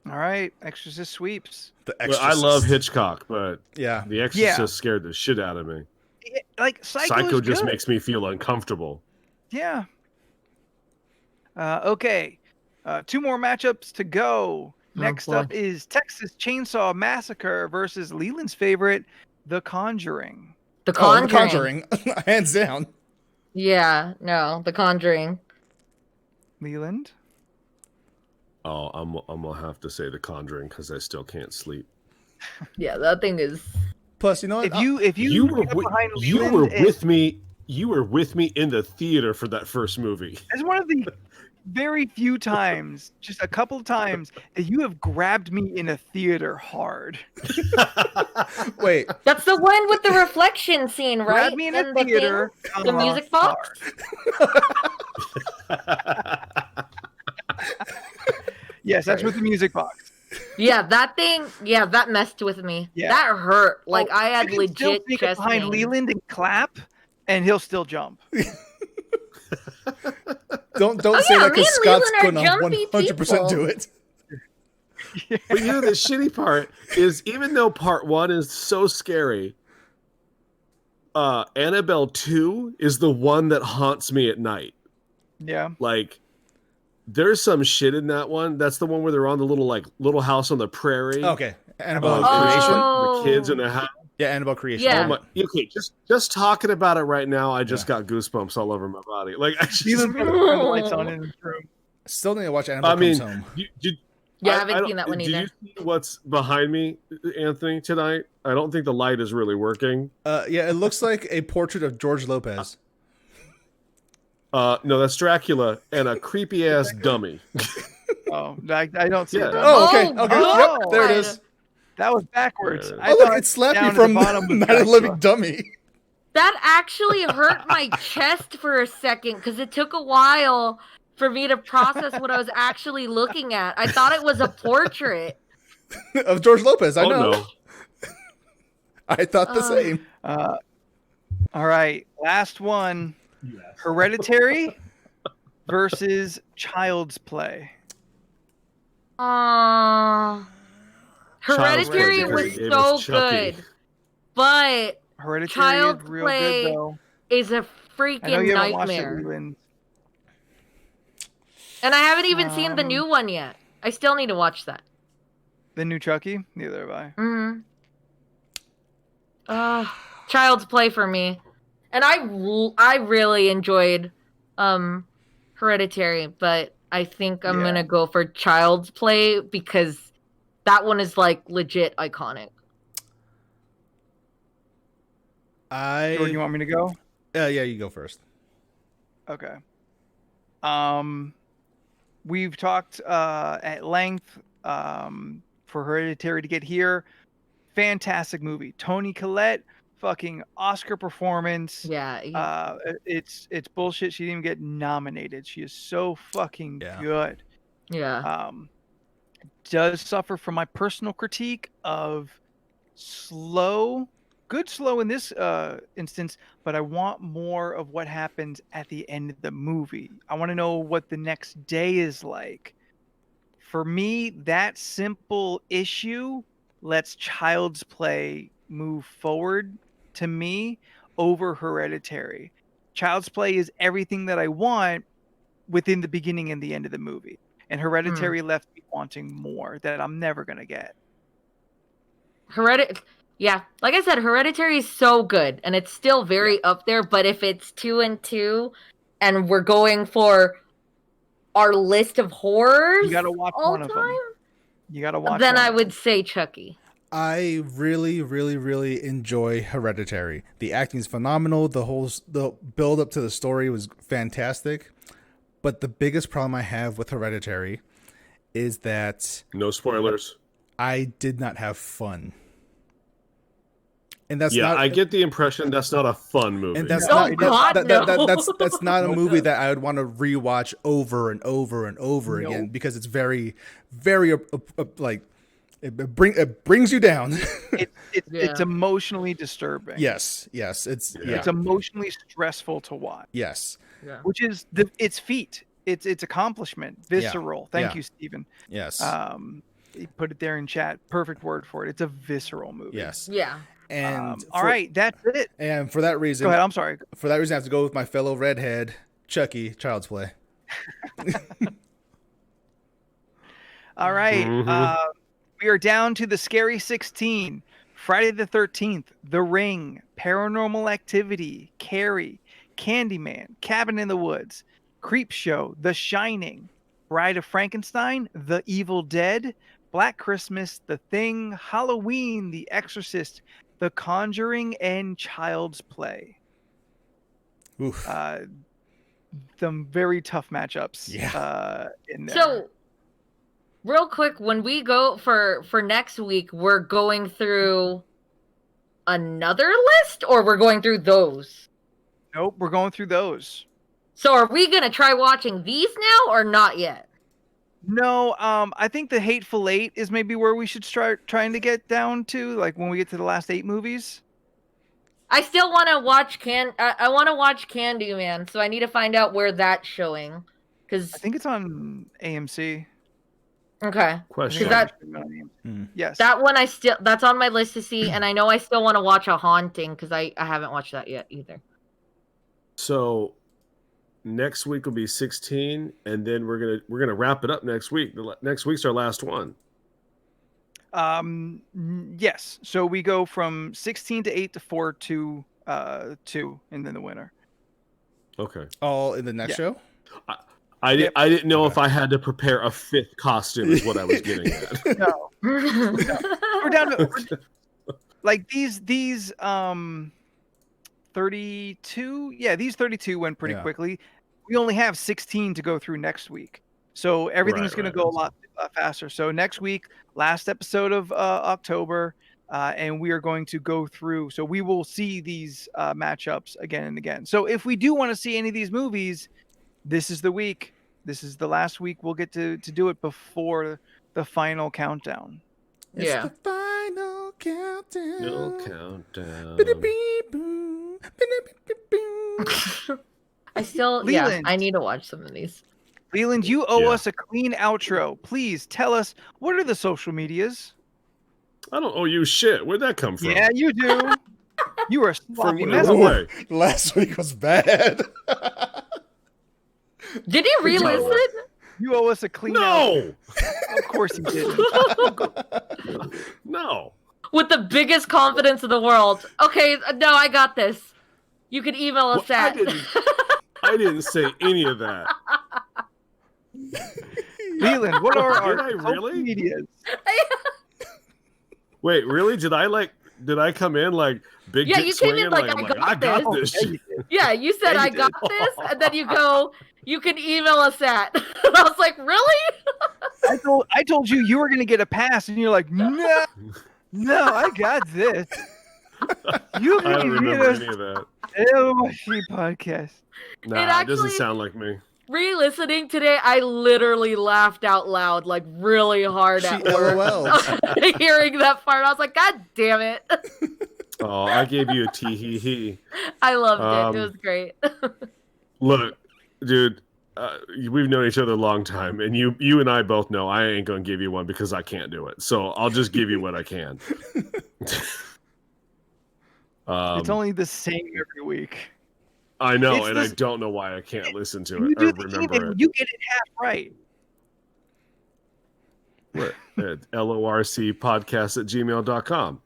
All right, Exorcist sweeps. The Well, Exorcist. I love Hitchcock, but Yeah. The Exorcist scared the shit out of me. Like Psycho just good. makes me feel uncomfortable. Yeah. Okay. 2 more matchups to go. Next boy. up is Texas Chainsaw Massacre versus Leland's favorite, The Conjuring. The Oh, Conjuring. The Conjuring. Hands down. Yeah, no, The Conjuring. Leland? Oh, I'm gonna have to say The Conjuring because I still can't sleep. Yeah, that thing is. Plus, you know what? If you were get behind you Leland were and- with me. You were with me in the theater for that first movie. It's one of the very few times, just a couple of times, that you have grabbed me in a theater hard. Wait. That's the one with the reflection scene, right? Grab me in a And the theater. thing, the music box. Yes, that's with the music box. Yeah, that thing. Yeah, that messed with me. Yeah. That hurt. Like Oh, I had you can still legit sneak up chest behind pain. Leland and clap, and he'll still jump. Don't Oh, say yeah, that me because and Scott's Leland going are to jumpy 100% do it. But you know, the shitty part is, even though part 1 is so scary, Annabelle 2 is the one that haunts me at night. Yeah. Like, there's some shit in that one. That's the one where they're on the little house on the prairie. Okay. Annabelle Creation. Creation. Oh. The kids in the house. Yeah, Annabelle Creation. Yeah. Oh my, okay, just talking about it right now, I just got goosebumps all over my body. Like, I just, Leland put the lights on in his room. Still need to watch Annabelle I mean, Comes Home. Yeah, I haven't seen that one Did either. you see what's behind me, Anthony, tonight? I don't think the light is really working. Yeah, it looks like a portrait of George Lopez. No, that's Dracula and a creepy ass dummy. Oh, I don't see Yeah. that. Oh, okay. Oh, Okay. God. Yep, there it is. That was backwards. Yeah. I Oh, look, thought it slapped down me at the from bottom was Not a Dracula. Living Dummy. That actually hurt my chest for a second because it took a while for me to process what I was actually looking at. I thought it was a portrait. Of George Lopez, I Oh, know. no. I thought the same. All right, last one. Hereditary versus Child's Play. Hereditary Play, was because it so was Chucky. good, but Hereditary Child's is real Play good though. is a I know freaking you haven't watched it, nightmare. Leland. And I haven't even seen the new one yet. I still need to watch that. The new Chucky? Neither have I. Mm-hmm. Child's Play for me. And I really enjoyed Hereditary, but I think I'm gonna go for Child's Play because that one is like legit iconic. Jordan, you want me to go? Yeah, you go first. Okay. We've talked at length for Hereditary to get here. Fantastic movie. Toni Collette, fucking Oscar performance. Yeah. It's bullshit. She didn't even get nominated. She is so fucking good. Yeah. Does suffer from my personal critique of good slow in this instance, but I want more of what happens at the end of the movie. I want to know what the next day is like. For me, that simple issue lets Child's Play move forward to me over Hereditary. Child's Play is everything that I want within the beginning and the end of the movie. And Hereditary left me wanting more that I'm never going to get. Yeah, like I said, Hereditary is so good, and it's still very up there. But if it's 2 and 2, and we're going for our list of horrors, You got to watch all one of them. time, You got to watch. then one I of would say Chucky. I really, really, really enjoy Hereditary. The acting is phenomenal. The build up to the story was fantastic. But the biggest problem I have with Hereditary is that No spoilers. I did not have fun. And that's Yeah, not. I get the impression that's not a fun movie. And that's No, not God, no. that's not a movie that I would want to rewatch over and over and over No. again because it's very, very like it brings you down. It's emotionally disturbing. yes, it's Yeah. It's emotionally stressful to watch. yes, Yeah. Which is its feat. Its accomplishment. Visceral. Thank Yeah. you, Stephen. yes, He put it there in chat. Perfect word for it. It's a visceral movie. yes. Yeah. And All right, that's it. And for that reason, Go ahead. I'm sorry. I have to go with my fellow redhead, Chucky, Child's Play. All right. Mhm. We are down to the Scary 16, Friday the 13th, The Ring, Paranormal Activity, Carrie, Candyman, Cabin in the Woods, Creep Show, The Shining, Bride of Frankenstein, The Evil Dead, Black Christmas, The Thing, Halloween, The Exorcist, The Conjuring, and Child's Play. Oof. Some very tough matchups in there. So, real quick, when we go for next week, we're going through another list, or we're going through those? Nope, we're going through those. So, are we gonna try watching these now, or not yet? No, I think the Hateful Eight is maybe where we should start trying to get down to, like when we get to the last 8 movies. I still want to watch I want to watch Candyman, so I need to find out where that's showing. Because I think it's on AMC. okay, Question. that- Yes. that one that's on my list to see, and I know I still want to watch A Haunting because I haven't watched that yet either. So next week will be 16, and then we're gonna wrap it up next week. Next week's our last one. Yes. So we go from 16 to 8 to 4 to 2, and then the winner. Okay. All in the next show. I didn't know if I had to prepare a 5th costume is what I was getting at. No. We're down to like these 32. Yeah, these 32 went pretty quickly. We only have 16 to go through next week. So everything's going to go a lot faster. So next week, last episode of October, and we are going to go through. So we will see these matchups again and again. So if we do want to see any of these movies, this is the week. This is the last week we'll get to do it before the final countdown. It's the final countdown. No countdown. I still, Leland. I need to watch some of these. Leland, you owe us a clean outro. Please tell us, what are the social medias? I don't owe you shit. Where'd that come from? Yeah, you do. You are sloppy From messer. where? Last week was bad. Did he re-listen? You owe us a clean outro. No. Of course he didn't. No. With the biggest confidence in the world. Okay, no, I got this. You can email us Well, at. I didn't say any of that. Leland, what are our Did I social really? medias? Wait, really? Did I come in like big Yeah, dick you came swinging? in like, I'm I got this Yeah, shit. you did. Yeah, you said Yeah, you I got did. this, and then you go, you can email us at. And I was like, really? I told you were going to get a pass, and you're like, no, I got this. You I don't can remember get us any of that. LORC podcast. Nah, it doesn't actually- sound like me. Re-listening today, I literally laughed out loud, like really hard at She work. LOL'd. Hearing that part, I was like, God damn it. Oh, I gave you a tee hee hee. I loved it. It Um, was great. Look, dude, we've known each other a long time, and you and I both know I ain't gonna give you one because I can't do it. So I'll just give you what I can. It's only the same every week. I know, it's and this- I don't know why I can't listen to You it do or the remember email, it. you get it half right. What? At LORCpodcast@gmail.com.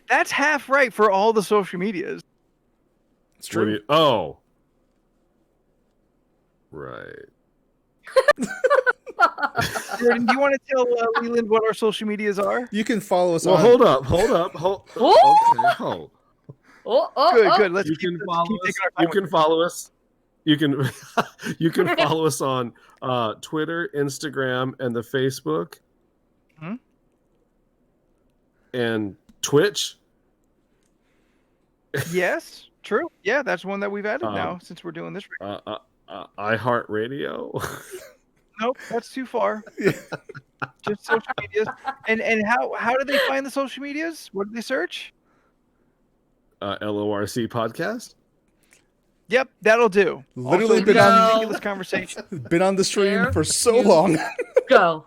That's half right for all the social medias. It's true. Oh. Right. Jordan, do you want to tell Leland what our social medias are? You can follow us Well, on. hold up. Okay, hold. Good. Let's You keep, can let's follow keep us. taking our You time. can follow us. You can you can follow us on Twitter, Instagram, and the Facebook. Mhm. And Twitch. Yes, true. Yeah, that's one that we've added now since we're doing this. iHeartRadio. Nope, that's too far. Just social medias. And how do they find the social medias? What do they search? LORC podcast. Yep, that'll do. Literally Also, been this on- ridiculous conversation. Been on the stream There for so you long. Go.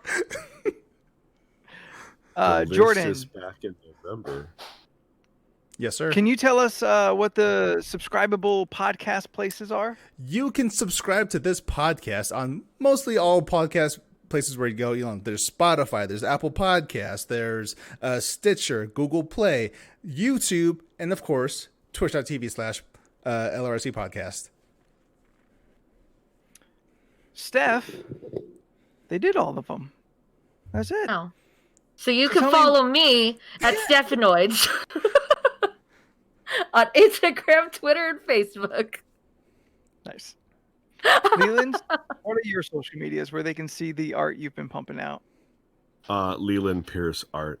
Jordan, Is back in November. Yes, sir. can you tell us what the subscribable podcast places are? You can subscribe to this podcast on mostly all podcast places where you go. You know, there's Spotify, there's Apple Podcasts, there's Stitcher, Google Play, YouTube, and of course, twitch.tv/LRC podcast. Steph, they did all of them. That's it. Oh. So you So can tell me- follow me at Stephanoids on Instagram, Twitter, and Facebook. Nice. Leland, what are your social medias where they can see the art you've been pumping out? Leland Pierce Art.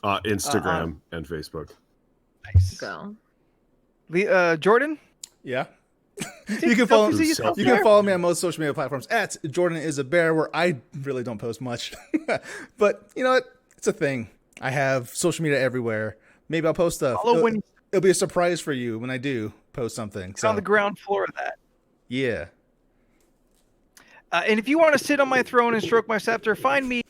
Instagram and Facebook. Nice. Go. Jordan? Yeah. take You can follow selfies of yourself you there? can follow me on most social media platforms at Jordan is a Bear, where I really don't post much. But you know what? It's a thing. I have social media everywhere. Maybe I'll post stuff. Follow when It'll be a surprise for you when I do post something. it's on the ground floor of that. Yeah. And if you want to sit on my throne and stroke my scepter, find me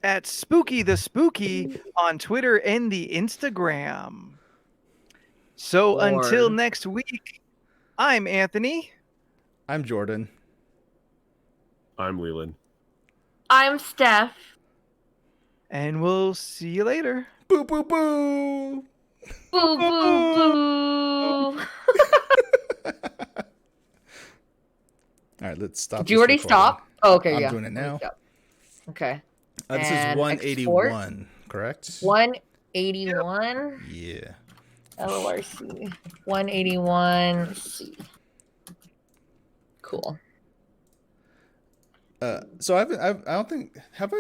at Spooky the Spooky on Twitter and the Instagram. So Lord. until next week, I'm Anthony. I'm Jordan. I'm Leland. I'm Steph. And we'll see you later. Boo boo boo. Boo, boo, boo. All right, let's stop. Did you already stop? Oh, okay, I'm yeah. doing it now. Yep. Okay. This is And 181, correct? 181. Yeah. LORC. 181. C. Cool. So I don't think have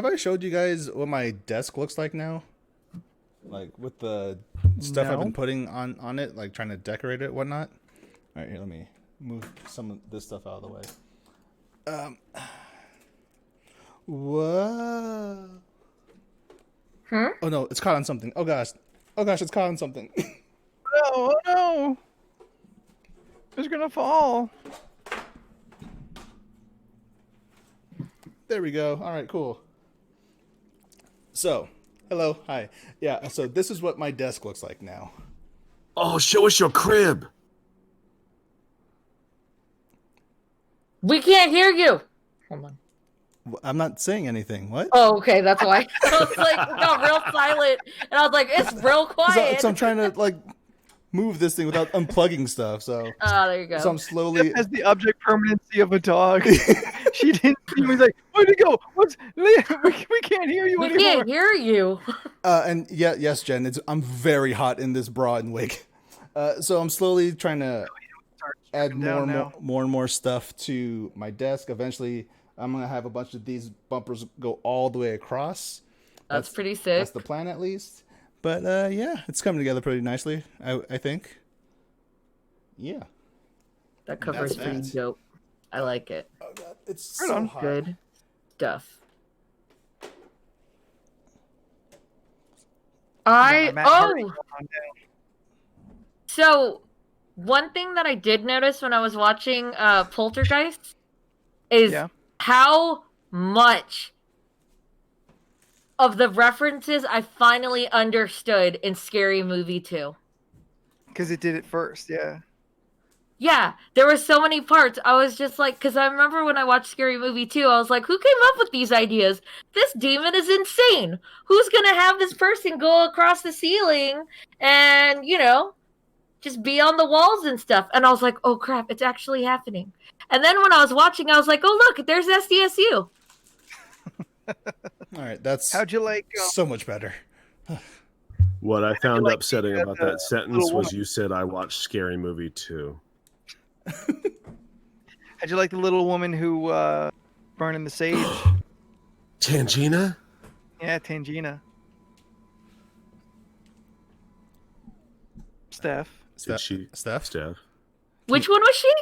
I showed you guys what my desk looks like now? Like with the stuff I've No. been putting on it, like trying to decorate it, whatnot. All right, here, let me move some of this stuff out of the way. Whoa. Hmm? Oh no, it's caught on something. Oh gosh, it's caught on something. Oh no! It's gonna fall. There we go. All right, cool. So, hello, hi. Yeah, so this is what my desk looks like now. Oh, show us your crib. We can't hear you. Hold on. I'm not saying anything. What? Oh, okay. That's why. I was like, it got real silent. And I was like, it's real quiet. So I'm trying to like move this thing without unplugging stuff. So, Oh, there you go. so I'm slowly. Has the object permanency of a dog. She didn't see him. He's like, where'd he go? We can't hear you we anymore. can't hear you. And yeah, yes, Jen. I'm very hot in this bra and wig. So I'm slowly trying to add down now. more and more stuff to my desk. Eventually, I'm gonna have a bunch of these bumpers go all the way across. That's pretty sick. That's the plan, at least. But yeah, it's coming together pretty nicely. I think. Yeah. That cover is That's pretty that. dope. I like it. Oh god, it's Right so on. hot. Good stuff. Matt Hardy Oh, going on down. so one thing that I did notice when I was watching Poltergeist is Yeah. how much of the references I finally understood in Scary Movie 2. Because it did it first, yeah. Yeah, there were so many parts. I was just like, because I remember when I watched Scary Movie 2, I was like, who came up with these ideas? This demon is insane. Who's going to have this person go across the ceiling and, you know, just be on the walls and stuff? And I was like, oh crap, it's actually happening. And then when I was watching, I was like, oh look, there's SDSU. All right, that's How'd you like? so much better. What I found like upsetting the, about that sentence little was woman? you said I watched Scary Movie 2. How'd you like the little woman who burned in the sage? Tangina? Yeah, Tangina. Steph. Did she? Steph? Steph. Which one was she?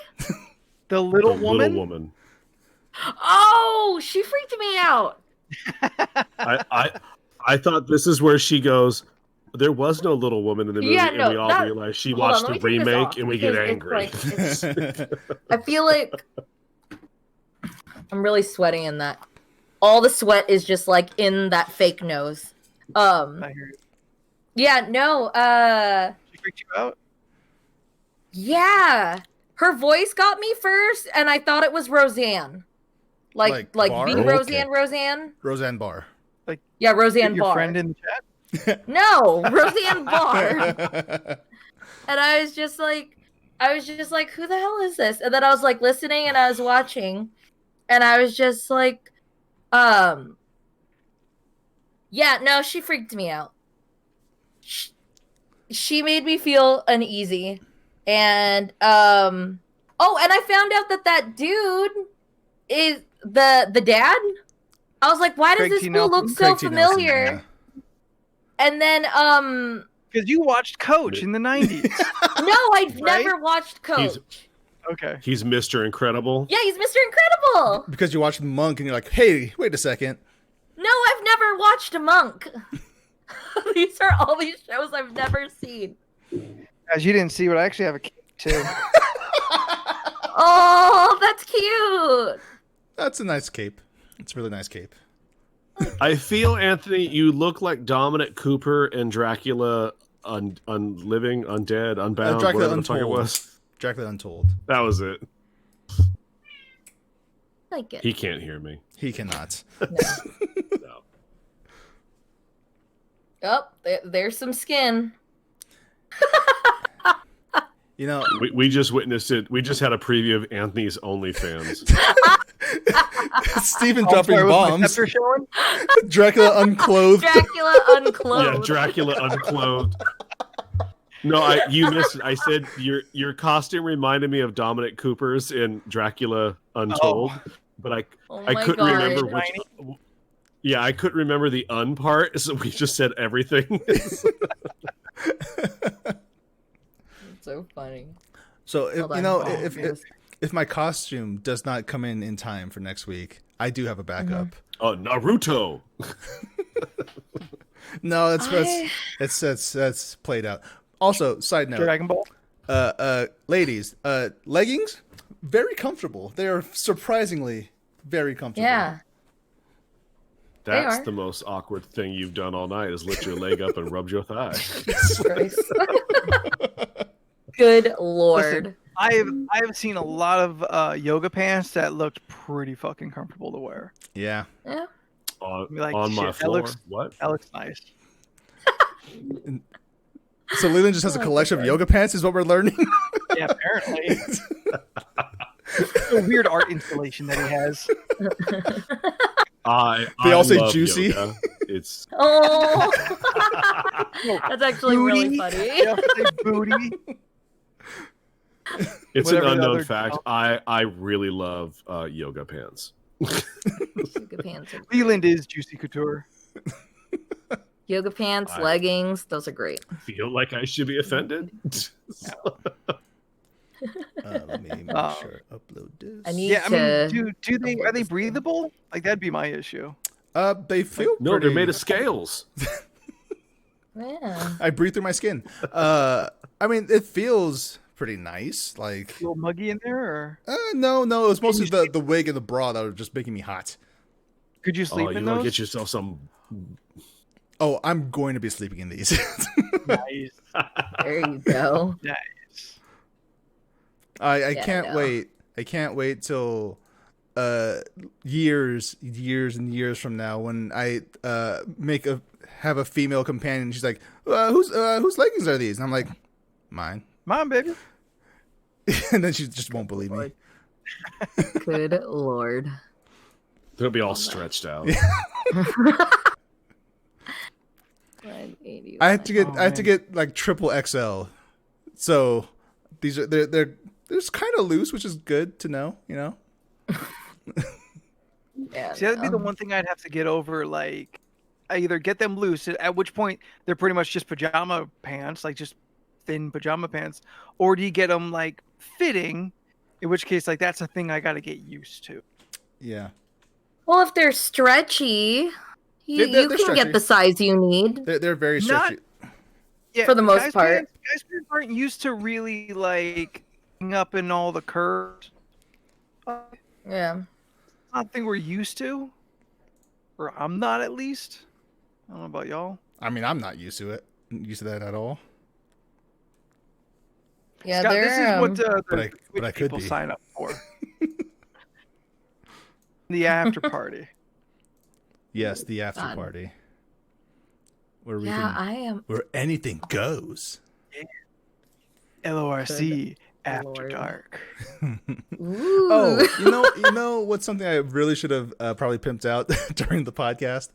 The little The woman. Little woman. Oh, she freaked me out. I thought this is where she goes. There was no little woman in the movie, and we all realized she watched the remake, and we get angry. I feel like I'm really sweating in that. All the sweat is just like in that fake nose. I hear it. Yeah, no. She freaked you out? Yeah, her voice got me first, and I thought it was Roseanne. Like Barr? the Okay. Roseanne. Roseanne Barr. Yeah, Roseanne Your Barr. friend in the chat? No, Roseanne Barr. And I was just like, who the hell is this? And then I was like listening and I was watching, and I was just like, yeah, no, she freaked me out. She made me feel uneasy. And oh, and I found out that dude is the dad. I was like, why does Craig this T. fool look Nelson? so Craig T. Nelson, familiar? yeah. And then Because you watched Coach in the 90s. no, I've Right? never watched Coach. Okay. He's Mr. Incredible. Yeah, he's Mr. Incredible. Because you watched Monk and you're like, hey, wait a second. No, I've never watched a Monk. These are all these shows I've never seen. Guys, you didn't see, but I actually have a cape too. Oh, that's cute. That's a nice cape. It's a really nice cape. I feel, Anthony, you look like Dominic Cooper in Dracula Living, Undead, Unbound, Dracula whatever the fuck it Untold. was. Dracula Untold. That was it. Like it. He can't hear me. He cannot. No. Oh, there's some skin. You know, We just witnessed it. We just had a preview of Anthony's OnlyFans. Steven Oh, dropping sorry, was my bombs. scepter showing? Dracula unclothed. Dracula unclothed. Yeah, Dracula unclothed. No, you missed it. I said your costume reminded me of Dominic Cooper's in Dracula Untold, but I Oh I my couldn't God. remember which. Yeah, I couldn't remember the un part, so we just said everything. It's so funny. So if Hold you on. know Oh, if my costume does not come in time for next week, I do have a backup. Oh, Naruto. No, that's played out. Also, side note, Dragon Ball. ladies, leggings, very comfortable. They are surprisingly very comfortable. Yeah. That's are. the most awkward thing you've done all night is lift your leg up and rubbed your thigh. Christ. Good Lord. Listen, I've seen a lot of yoga pants that looked pretty fucking comfortable to wear. Yeah. Yeah. Like, On my shit, floor. What? That looks nice. So Leland just has a collection of yoga pants, is what we're learning. Yeah, apparently. It's a weird art installation that he has. They all say love juicy. yoga. It's Oh. That's actually really Booty. funny. Yeah, say booty. it's an Whatever the unknown other- fact. I really love yoga pants. Yoga pants. Are Leland is Juicy Couture. Yoga pants, I- leggings, those are great. Feel like I should be offended. Let me make Oh. sure I upload this. I need Yeah, I to. mean, do they avoid are they this thing. breathable? Like that'd be my issue. They feel No, pretty... they're made of scales. Yeah. I breathe through my skin. I mean, it feels pretty nice. Like, A little muggy in there, or no, it was mostly the wig and the bra that were just making me hot. could you Oh, sleep you in want to those? get yourself some. Oh, I'm going to be sleeping in these. Nice. There you go. Nice. I Yeah, can't no. wait. I can't wait till years and years from now when I have a female companion. She's like, whose leggings are these? And I'm like, mine. Mom, baby. And then she just won't believe me. Good Lord. They'll be all stretched out. I have to get Oh, I have to man. get like triple XL. So these are they're just kind of loose, which is good to know, you know. Yeah, See, that'd be the no. one thing I'd have to get over. Like, I either get them loose, at which point they're pretty much just pajama pants, like just thin pajama pants, or do you get them like fitting? In which case, like that's a thing I got to get used to. Yeah. Well, if they're stretchy, you They're can stretchy. get the size you need They're very Not- stretchy. Yeah, for the most guys' part. Guys' pants aren't used to really like up in all the curves. Yeah. Not a thing we're used to, or I'm not at least. I don't know about y'all. I mean, I'm not used to it. Used to that at all. Yeah, Scott, this is what the But I could people be. sign up for. The after party. Yes, the after God. party. Where we Yeah, can, I am. where anything goes. LORC after Lord. dark. Ooh. Oh, you know what's something I really should have probably pimped out during the podcast.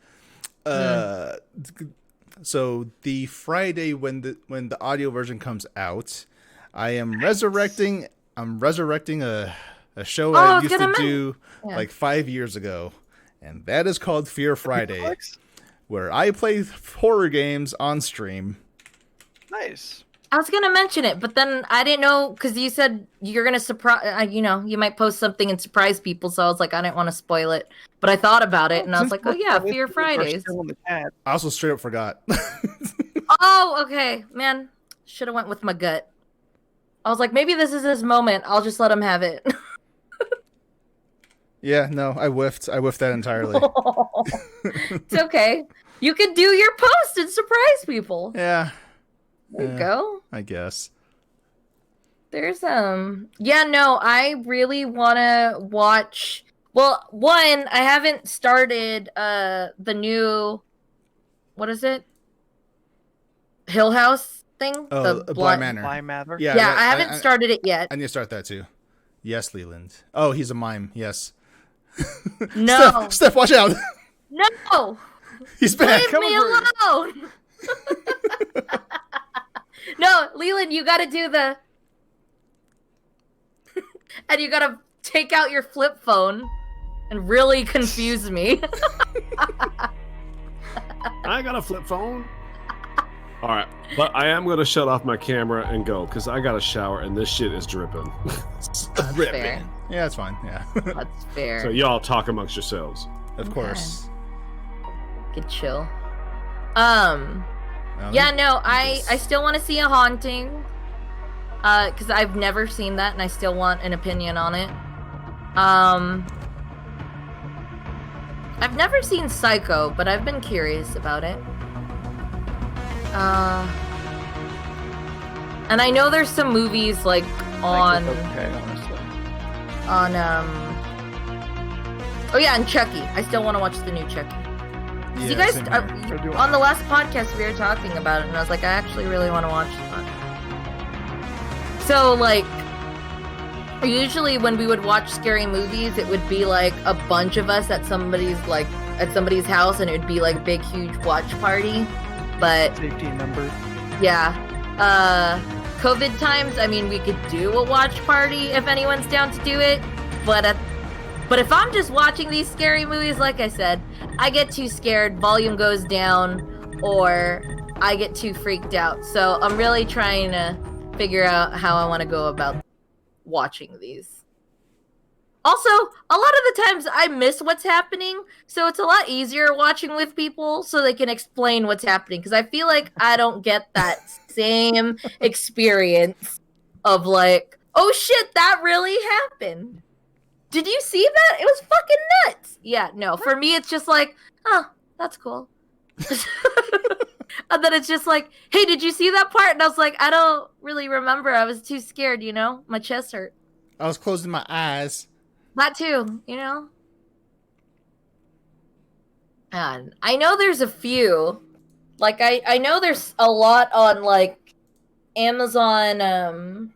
So the Friday when the audio version comes out, I am resurrecting. I'm resurrecting a show I used to do like 5 years ago, and that is called Fear Friday, where I play horror games on stream. Nice. I was gonna mention it, but then I didn't know because you said you're gonna surprise. You might post something and surprise people, so I was like, I didn't want to spoil it. But I thought about it, and I was like, oh yeah, Fear Fridays. I also straight up forgot. Oh, okay, man, should have went with my gut. I was like, maybe this is his moment. I'll just let him have it. Yeah, no, I whiffed. I whiffed that entirely. It's okay. You can do your post and surprise people. Yeah. There you go. I guess. There's yeah, no, I really want to watch. Well, one, I haven't started the new, what is it? Hill House thing? Oh, Bly Manor. Bly Manor. Yeah, I haven't started it yet. I need to start that too. Yes, Leland. Oh, he's a mime. Yes. No. Steph, watch out. No. He's back. Leave me alone. No, Leland, you got to do the and you got to take out your flip phone and really confuse me. I got a flip phone. All right, but I am going to shut off my camera and go because I got a shower and this shit is dripping. That's fair. Yeah, that's fine. Yeah. That's fair. So y'all talk amongst yourselves. Of course. Good chill. Yeah, no, I still want to see a haunting. Because I've never seen that and I still want an opinion on it. I've never seen Psycho, but I've been curious about it. And I know there's some movies like on oh yeah, and Chucky. I still want to watch the new Chucky. Yeah, You guys same here. on the last podcast we were talking about it, and I was like, I actually really want to watch that. So like, usually when we would watch scary movies, it would be like a bunch of us at somebody's house, and it would be like a big, huge watch party. But safety in numbers. Yeah, COVID times. I mean, we could do a watch party if anyone's down to do it. But if I'm just watching these scary movies, like I said, I get too scared, volume goes down, or I get too freaked out. So I'm really trying to figure out how I want to go about watching these. Also, a lot of the times I miss what's happening, so it's a lot easier watching with people so they can explain what's happening, because I feel like I don't get that same experience of like, oh shit, that really happened. Did you see that? It was fucking nuts. Yeah, no, for me it's just like, oh, that's cool. And then it's just like, hey, did you see that part? And I was like, I don't really remember. I was too scared, my chest hurt. I was closing my eyes. That too, And I know there's a few. Like, I know there's a lot on, like, Amazon.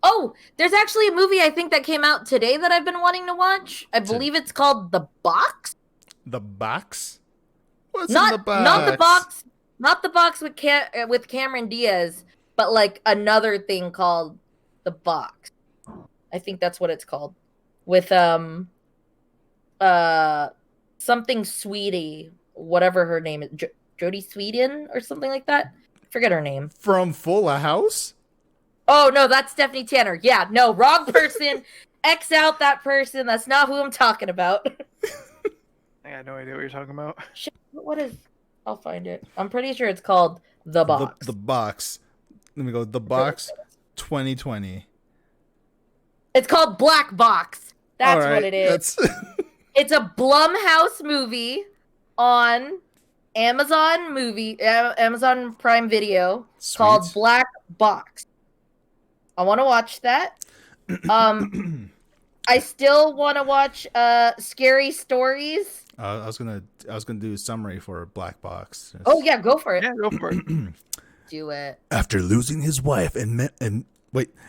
Oh, there's actually a movie I think that came out today that I've been wanting to watch. I believe it's called The Box. The Box? What's Not, in the box? Not The Box. Not The Box with Cameron Diaz, but, like, another thing called The Box. I think that's what it's called. With something Sweetie, whatever her name is, Jodie Sweetin or something like that. Forget her name. From Full House? Oh, no, that's Stephanie Tanner. Yeah, no, wrong person. X out that person. That's not who I'm talking about. I got no idea what you're talking about. Shit, what is... I'll find it. I'm pretty sure it's called The Box. The Box. Let me go. The Box 2020. It's called Black Box. That's All right, what it is. It's a Blumhouse movie on Amazon Prime Video. Sweet. Called Black Box. I want to watch that. I still want to watch Scary Stories. I was gonna do a summary for Black Box. Oh yeah, go for it. Yeah, go for it. Do it. After losing his wife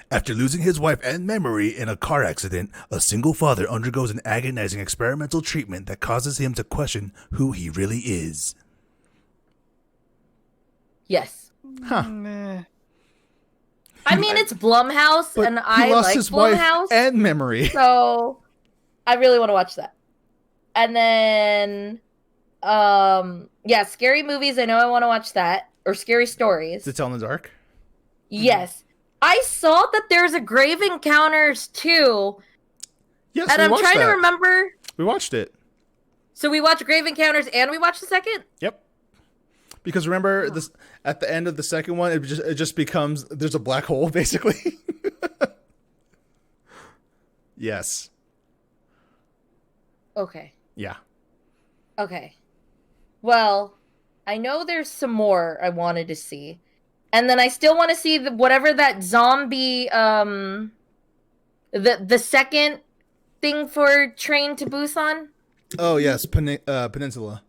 after losing his wife and memory in a car accident, a single father undergoes an agonizing experimental treatment that causes him to question who he really is. Yes. Huh. Nah. I mean, it's Blumhouse, But and he I lost like his wife Blumhouse, and memory. so I really want to watch that. And then, yeah, scary movies. I know I want to watch that, or Scary Stories. To Tell in the Dark? Yes. I saw that there's a Grave Encounters too, Yes, and we I'm watched trying that. to remember. We watched it. So we watched Grave Encounters and we watched the second? Yep. Because remember, this at the end of the second one, it just becomes there's a black hole basically. Yes. Okay. Yeah. Okay. Well, I know there's some more I wanted to see. And then I still want to see whatever that zombie the second thing for Train to Busan. Oh yes, Peninsula.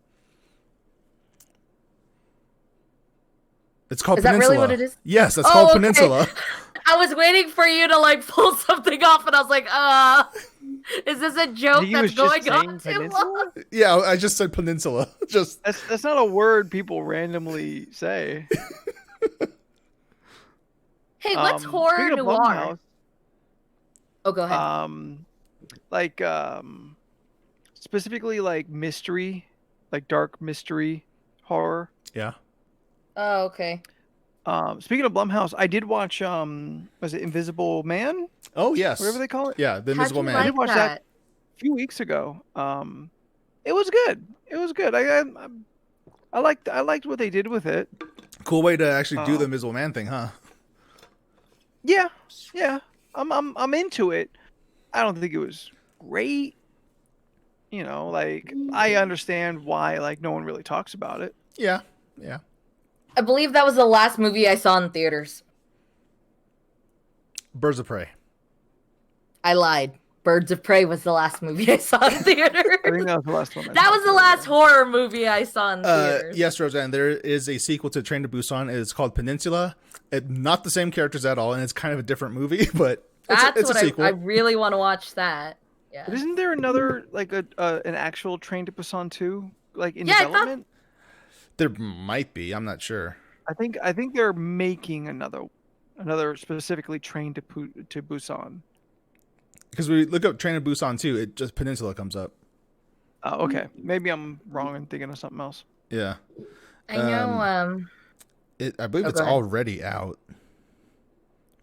It's called Is that Peninsula. really what it is? Yes, that's called okay. Peninsula. I was waiting for you to like pull something off, and I was like, is this a joke He was that's just going on saying too long? peninsula? Yeah, I just said Peninsula. Just That's not a word people randomly say. Hey, what's horror Speaking of noir? Blumhouse, Oh, go ahead. like specifically like mystery, like dark mystery horror. yeah. Oh, okay. Speaking of Blumhouse, I did watch was it Invisible Man? Oh yes. Whatever they call it. Yeah, the How'd Invisible you Man. I did like watch that that? a few weeks ago. It was good. It was good. I liked what they did with it. Cool way to actually do the Invisible Man thing, huh? Yeah, yeah. I'm into it. I don't think it was great. You know, like I understand why like no one really talks about it. Yeah. Yeah. I believe that was the last movie I saw in theaters. Birds of Prey. I lied. Birds of Prey was the last movie I saw in theaters. I think that was the last one. That was the last horror movie I saw in theaters. Yes, Roseanne. There is a sequel to Train to Busan. It's called Peninsula. Not the same characters at all, and it's kind of a different movie, but it's a sequel. I really want to watch that. Yeah. But isn't there another like an actual Train to Busan 2 like in Yeah, I thought- development? There might be. I'm not sure. I think they're making another specifically Train to Busan. Because we look up Train to Busan 2, it just Peninsula comes up. Oh, okay. Maybe I'm wrong and thinking of something else. Yeah. I know. I believe it's go ahead. already out,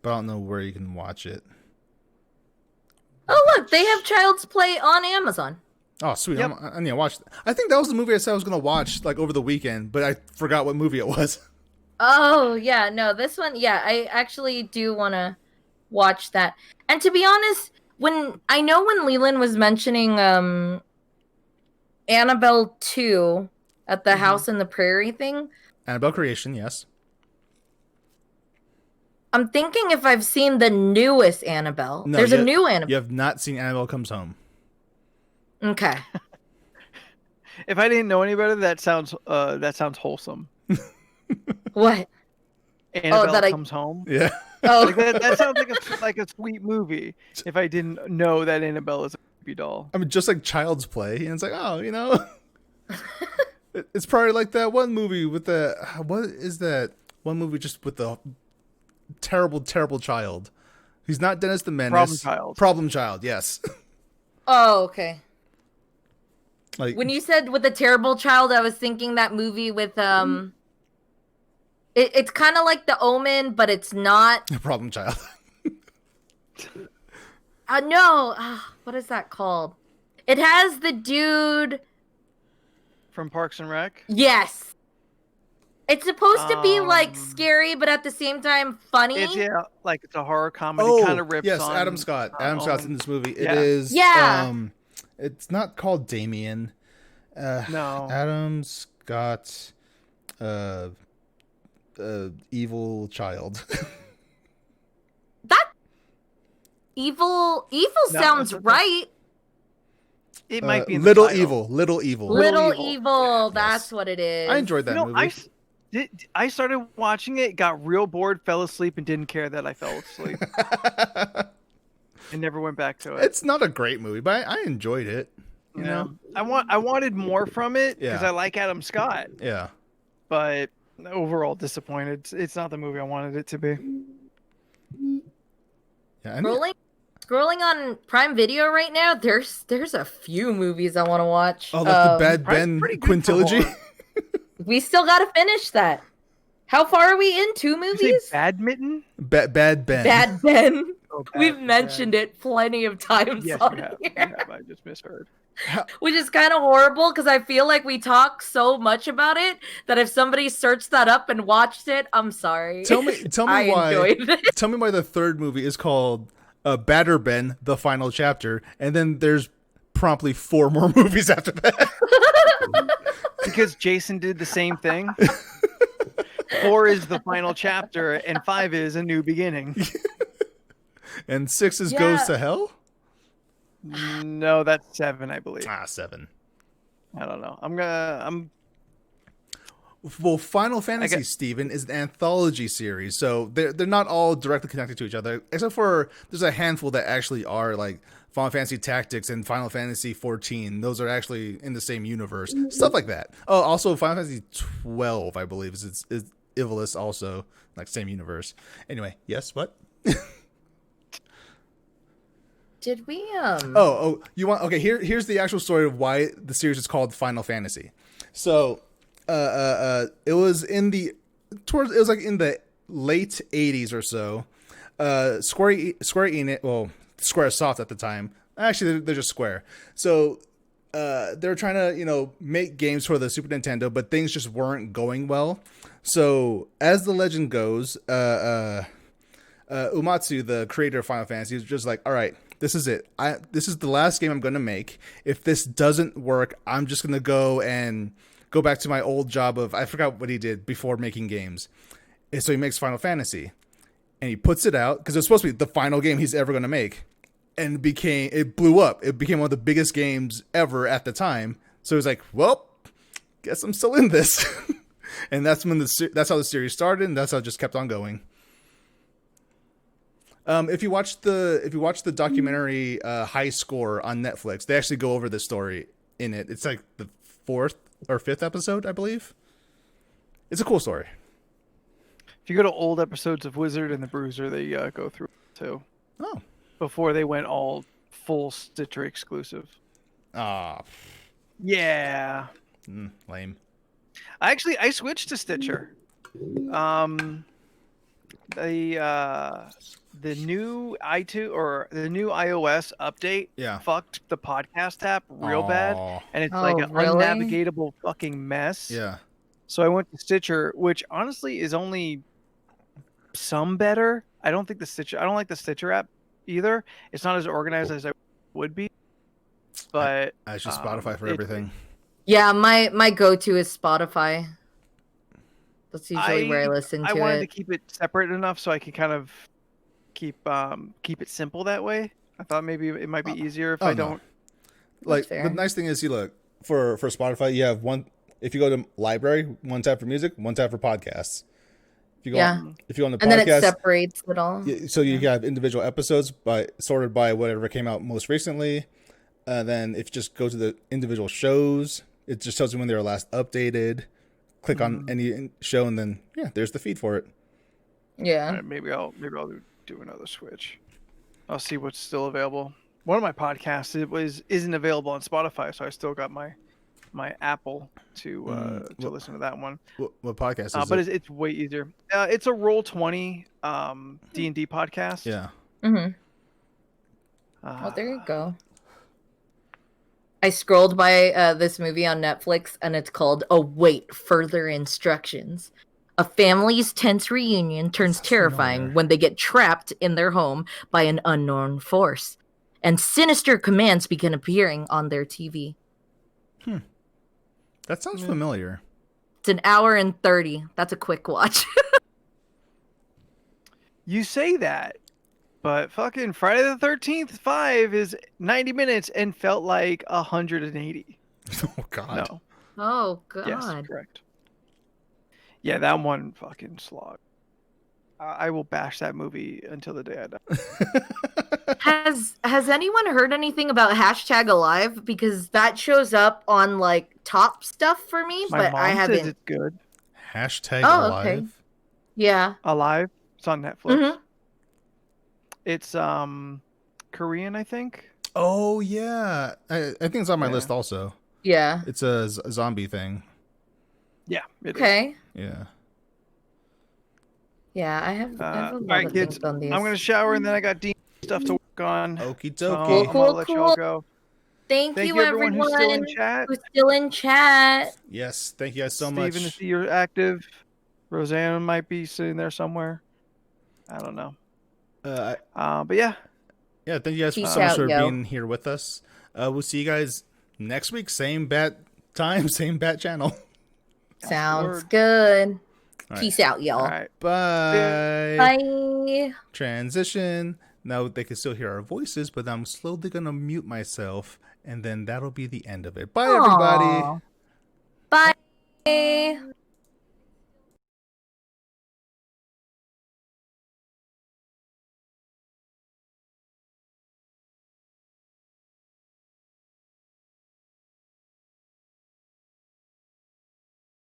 but I don't know where you can watch it. Oh, look, they have Child's Play on Amazon. Oh, sweet. Yep. I need to watch. I think that was the movie I said I was going to watch like over the weekend, but I forgot what movie it was. Oh, yeah. No, this one, yeah, I actually do want to watch that. And to be honest, when Leland was mentioning Annabelle 2 at the House in the Prairie thing, Annabelle Creation, yes. I'm thinking if I've seen the newest Annabelle. No, There's a new Annabelle. You have not seen Annabelle Comes Home. Okay. If I didn't know any better, that sounds wholesome. What? Annabelle Comes Home. Yeah. Oh, Like that sounds like a sweet movie. If I didn't know that Annabelle is a creepy doll. I mean, just like Child's Play, and it's like, oh, you know, it's probably like that one movie with the what is that one movie just with the terrible child. He's not Dennis the Menace. Problem Child. Yes. oh, okay. Like When you said with the terrible child, I was thinking that movie with It's kind of like The Omen, but it's not. Problem child. No. What is that called? It has the dude. From Parks and Rec. Yes. It's supposed to be like scary, but at the same time funny. It's it's a horror comedy kind of rips yes, on. Adam Scott. Adam Scott's in this movie. It Yeah. is. Yeah. It's not called Damien. No. Adam Scott. Evil child. That evil sounds that's okay. right. It might be in the Little title. Evil. Little Evil. Little Evil. evil. That's what it is. I enjoyed that movie. I started watching it, got real bored, fell asleep, and didn't care that I fell asleep. And never went back to it. It's not a great movie, but I enjoyed it. You know? I wanted more from it because Yeah. I like Adam Scott, Yeah. but overall disappointed. It's not the movie I wanted it to be. Yeah. Scrolling on Prime Video right now, there's a few movies I want to watch. Oh, like the Bad Prime's Ben pretty good for quintilogy. horror. We still got to finish that. How far are we in? 2 Did you movies? say Badminton? Bad Ben. Bad Ben. Oh, We've mentioned it plenty of times Yes, on you have. here. You have. I just misheard. Which is kind of horrible because I feel like we talk so much about it that if somebody searched that up and watched it, I'm sorry. Tell me I why. enjoyed it. Tell me why the third movie is called Batter Ben: The Final Chapter, and then there's promptly 4 more movies after that. Because Jason did the same thing. 4 is the final chapter, and 5 is a new beginning. And 6 is Yeah. Goes to Hell. No, that's 7, I believe. 7. I don't know. Well, Final Fantasy, guess- Steven, is an anthology series, so they're not all directly connected to each other, except for there's a handful that actually are, like Final Fantasy Tactics and Final Fantasy 14. Those are actually in the same universe. Stuff like that. Oh, also Final Fantasy 12, I believe, is Ivalice also, like same universe. Anyway, yes, what? Did we Oh, you want? Okay, here's the actual story of why the series is called Final Fantasy. So, it was in the late 80s or so. Square Enix, well, SquareSoft at the time. Actually, they're just Square. So, they're trying to, make games for the Super Nintendo, but things just weren't going well. So, as the legend goes, Uematsu, the creator of Final Fantasy, is just like, all right, this is it. This is the last game I'm going to make. If this doesn't work, I'm just going to go back to my old job of, I forgot what he did before making games. And so he makes Final Fantasy. And he puts it out, because it was supposed to be the final game he's ever going to make. And it blew up. It became one of the biggest games ever at the time. So he's like, well, guess I'm still in this. And that's how the series started, and that's how it just kept on going. If you watch the documentary High Score on Netflix, they actually go over this story in it. It's like the 4th or 5th episode, I believe. It's a cool story. If you go to old episodes of Wizard and the Bruiser, they go through it too. Oh. Before they went all full Stitcher exclusive. Ah. Yeah. Lame. I switched to Stitcher. The new iOS update fucked the podcast app real bad, and it's like an really? unnavigatable fucking mess. Yeah. So I went to Stitcher, which honestly is only some better. I don't like the Stitcher app either. It's not as organized as I would be. But I use Spotify for everything. Yeah, my go-to is Spotify. That's usually where I listen to it. I wanted to keep it separate enough so I could kind of keep it simple that way. I thought maybe it might be easier if I don't. Like the nice thing is, you look for Spotify, you have one. If you go to library, one tab for music, one tab for podcasts. If you go on the podcast, and then it separates it all. So you have individual episodes sorted by whatever came out most recently. Then if you just go to the individual shows, it just tells you when they were last updated. Click on any show, and then there's the feed for it. Yeah. Right, maybe I'll do another switch. I'll see what's still available. One of my podcasts isn't available on Spotify, so I still got my my Apple to listen to that one. What podcast is But it? it's way easier. It's a Roll20 D&D podcast. Yeah. Mm-hmm. Well, there you go. I scrolled by this movie on Netflix, and it's called Await Further Instructions. A family's tense reunion turns Sounds terrifying familiar. when they get trapped in their home by an unknown force, and sinister commands begin appearing on their TV. That sounds familiar. It's an hour and 30. That's a quick watch. You say that, but fucking Friday the 13th 5 is 90 minutes and felt like 180. Oh God. No. Oh, God. Yes, correct. Yeah, that one fucking slog. I will bash that movie until the day I die. Has anyone heard anything about #Alive? Because that shows up on like top stuff for me, My but mom I haven't. says it's good. Hashtag Oh, alive. okay. Yeah. Alive. It's on Netflix. Mhm. It's Korean, I think. Oh yeah, I think it's on my list also. Yeah. It's a zombie thing. Yeah. It is. Okay. Yeah. Yeah, I have a All lot right, of kids. things on these. I'm gonna shower and then I got stuff to work on. Okie So dokie. I'm gonna let y'all Cool. go. Thank you, everyone who's still in chat. who's still in chat. Yes, thank you guys so Steven, much. if you're active. Roseanne might be sitting there somewhere. I don't know. But yeah. Yeah, thank you guys Peace so much out, for yo. being here with us. We'll see you guys next week. Same bat time, same bat channel. Sounds word. good. All right. Peace out, y'all. All right. Bye. Bye. Transition. Now they can still hear our voices, but I'm slowly gonna mute myself, and then that'll be the end of it. Bye, everybody. Aw. Bye.